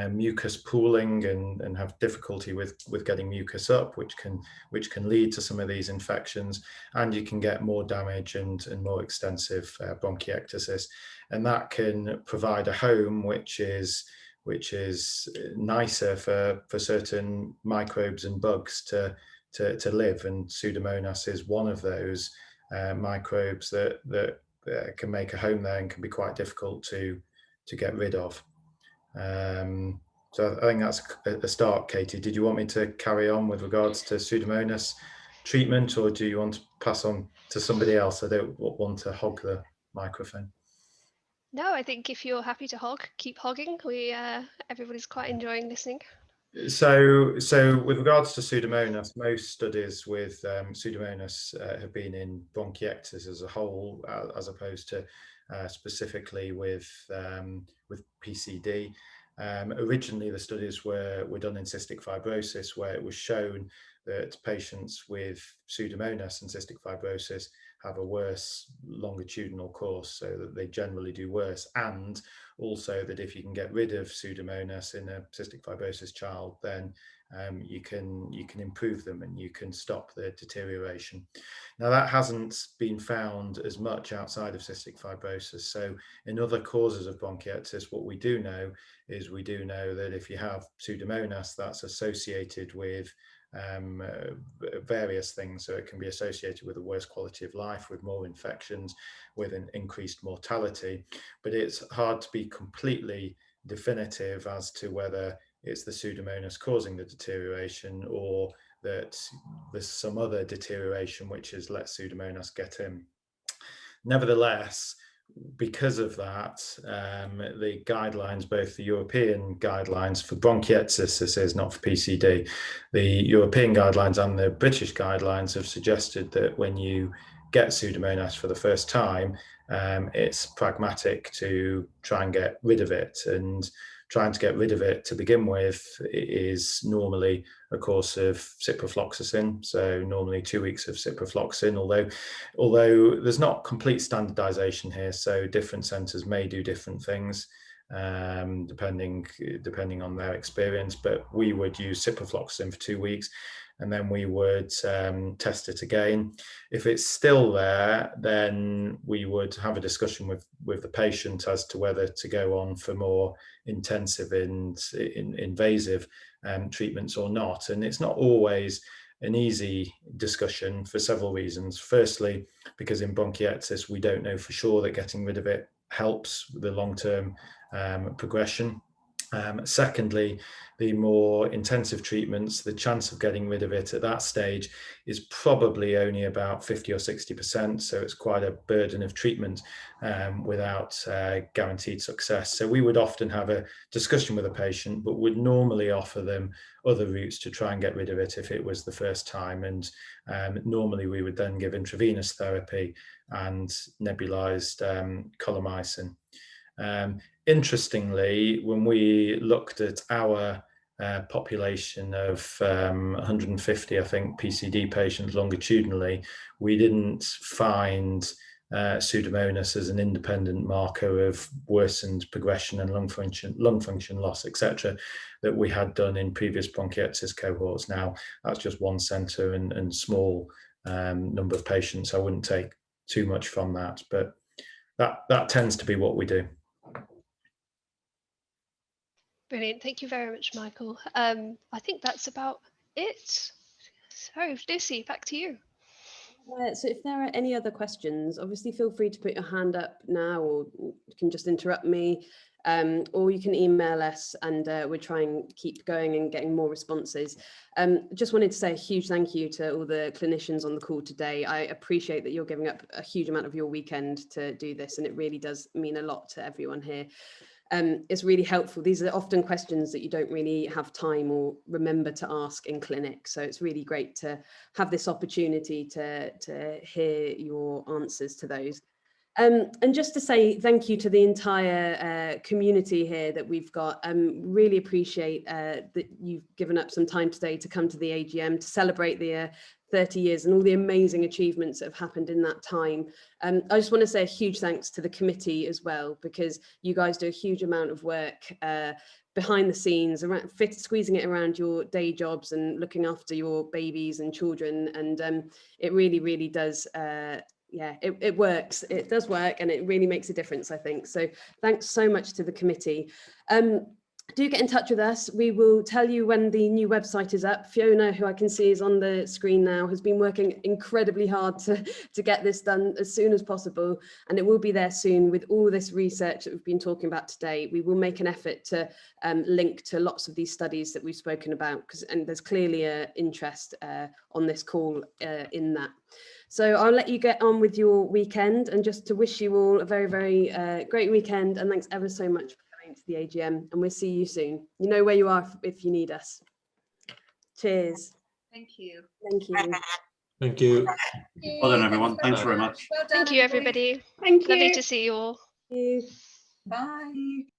mucus pooling and have difficulty with getting mucus up, which can lead to some of these infections, and you can get more damage and more extensive bronchiectasis, and that can provide a home which is nicer for certain microbes and bugs to live, and Pseudomonas is one of those microbes that can make a home there and can be quite difficult to get rid of. So I think that's a start. Katie, did you want me to carry on with regards to Pseudomonas treatment, or do you want to pass on to somebody else? I don't want to hog the microphone. No, I think if you're happy to keep hogging. Everybody's quite enjoying listening. So with regards to Pseudomonas, most studies with Pseudomonas have been in bronchiectasis as a whole, as opposed to specifically with PCD. Originally, the studies were done in cystic fibrosis, where it was shown that patients with Pseudomonas and cystic fibrosis have a worse longitudinal course, so that they generally do worse, and also that if you can get rid of Pseudomonas in a cystic fibrosis child, then you can improve them and you can stop the deterioration. Now, that hasn't been found as much outside of cystic fibrosis. So in other causes of bronchiectasis, what we do know is that if you have Pseudomonas, that's associated with various things. So it can be associated with a worse quality of life, with more infections, with an increased mortality. But it's hard to be completely definitive as to whether it's the Pseudomonas causing the deterioration, or that there's some other deterioration which has let Pseudomonas get in. Nevertheless, because of that, the guidelines, both the European guidelines for bronchiectasis, this is not for PCD, the European guidelines and the British guidelines have suggested that when you get Pseudomonas for the first time, it's pragmatic to try and get rid of it. And trying to get rid of it to begin with is normally a course of ciprofloxacin, so normally 2 weeks of ciprofloxacin, although there's not complete standardization here, so different centers may do different things depending on their experience. But we would use ciprofloxacin for 2 weeks, and then we would test it again. If it's still there, then we would have a discussion with the patient as to whether to go on for more intensive and invasive treatments or not. And it's not always an easy discussion for several reasons. Firstly, because in bronchiectasis, we don't know for sure that getting rid of it helps with the long-term progression. Secondly, the more intensive treatments, the chance of getting rid of it at that stage is probably only about 50 or 60%. So it's quite a burden of treatment without guaranteed success. So we would often have a discussion with a patient, but would normally offer them other routes to try and get rid of it if it was the first time. And normally we would then give intravenous therapy and nebulized colomycin. Interestingly, when we looked at our population of 150, I think, PCD patients longitudinally, we didn't find Pseudomonas as an independent marker of worsened progression and lung function loss, etc., that we had done in previous bronchiectasis cohorts. Now, that's just one centre and small number of patients. I wouldn't take too much from that, but that tends to be what we do. Brilliant. Thank you very much, Michael. I think that's about it. So, Lucy, back to you. So if there are any other questions, obviously feel free to put your hand up now, or you can just interrupt me, or you can email us, and we'll try and keep going and getting more responses. Just wanted to say a huge thank you to all the clinicians on the call today. I appreciate that you're giving up a huge amount of your weekend to do this, and it really does mean a lot to everyone here. It's really helpful. These are often questions that you don't really have time or remember to ask in clinic. So it's really great to have this opportunity to hear your answers to those. And just to say thank you to the entire community here that we've got. Really appreciate that you've given up some time today to come to the AGM to celebrate the 30 years and all the amazing achievements that have happened in that time. I just want to say a huge thanks to the committee as well, because you guys do a huge amount of work behind the scenes, around squeezing it around your day jobs and looking after your babies and children. And it really, really does. Yeah, it works. It does work, and it really makes a difference, I think. So thanks so much to the committee. Do get in touch with us. We will tell you when the new website is up. Fiona, who I can see is on the screen now, has been working incredibly hard to get this done as soon as possible. And it will be there soon with all this research that we've been talking about today. We will make an effort to link to lots of these studies that we've spoken about, and there's clearly an interest on this call in that. So I'll let you get on with your weekend, and just to wish you all a very, very great weekend. And thanks ever so much for coming to the AGM, and we'll see you soon. You know where you are if you need us. Cheers. Thank you. Thank you. Thank you. Well done, everyone. Thanks very much. Thank you, everybody. Thank you. Lovely to see you all. Thank you. Bye.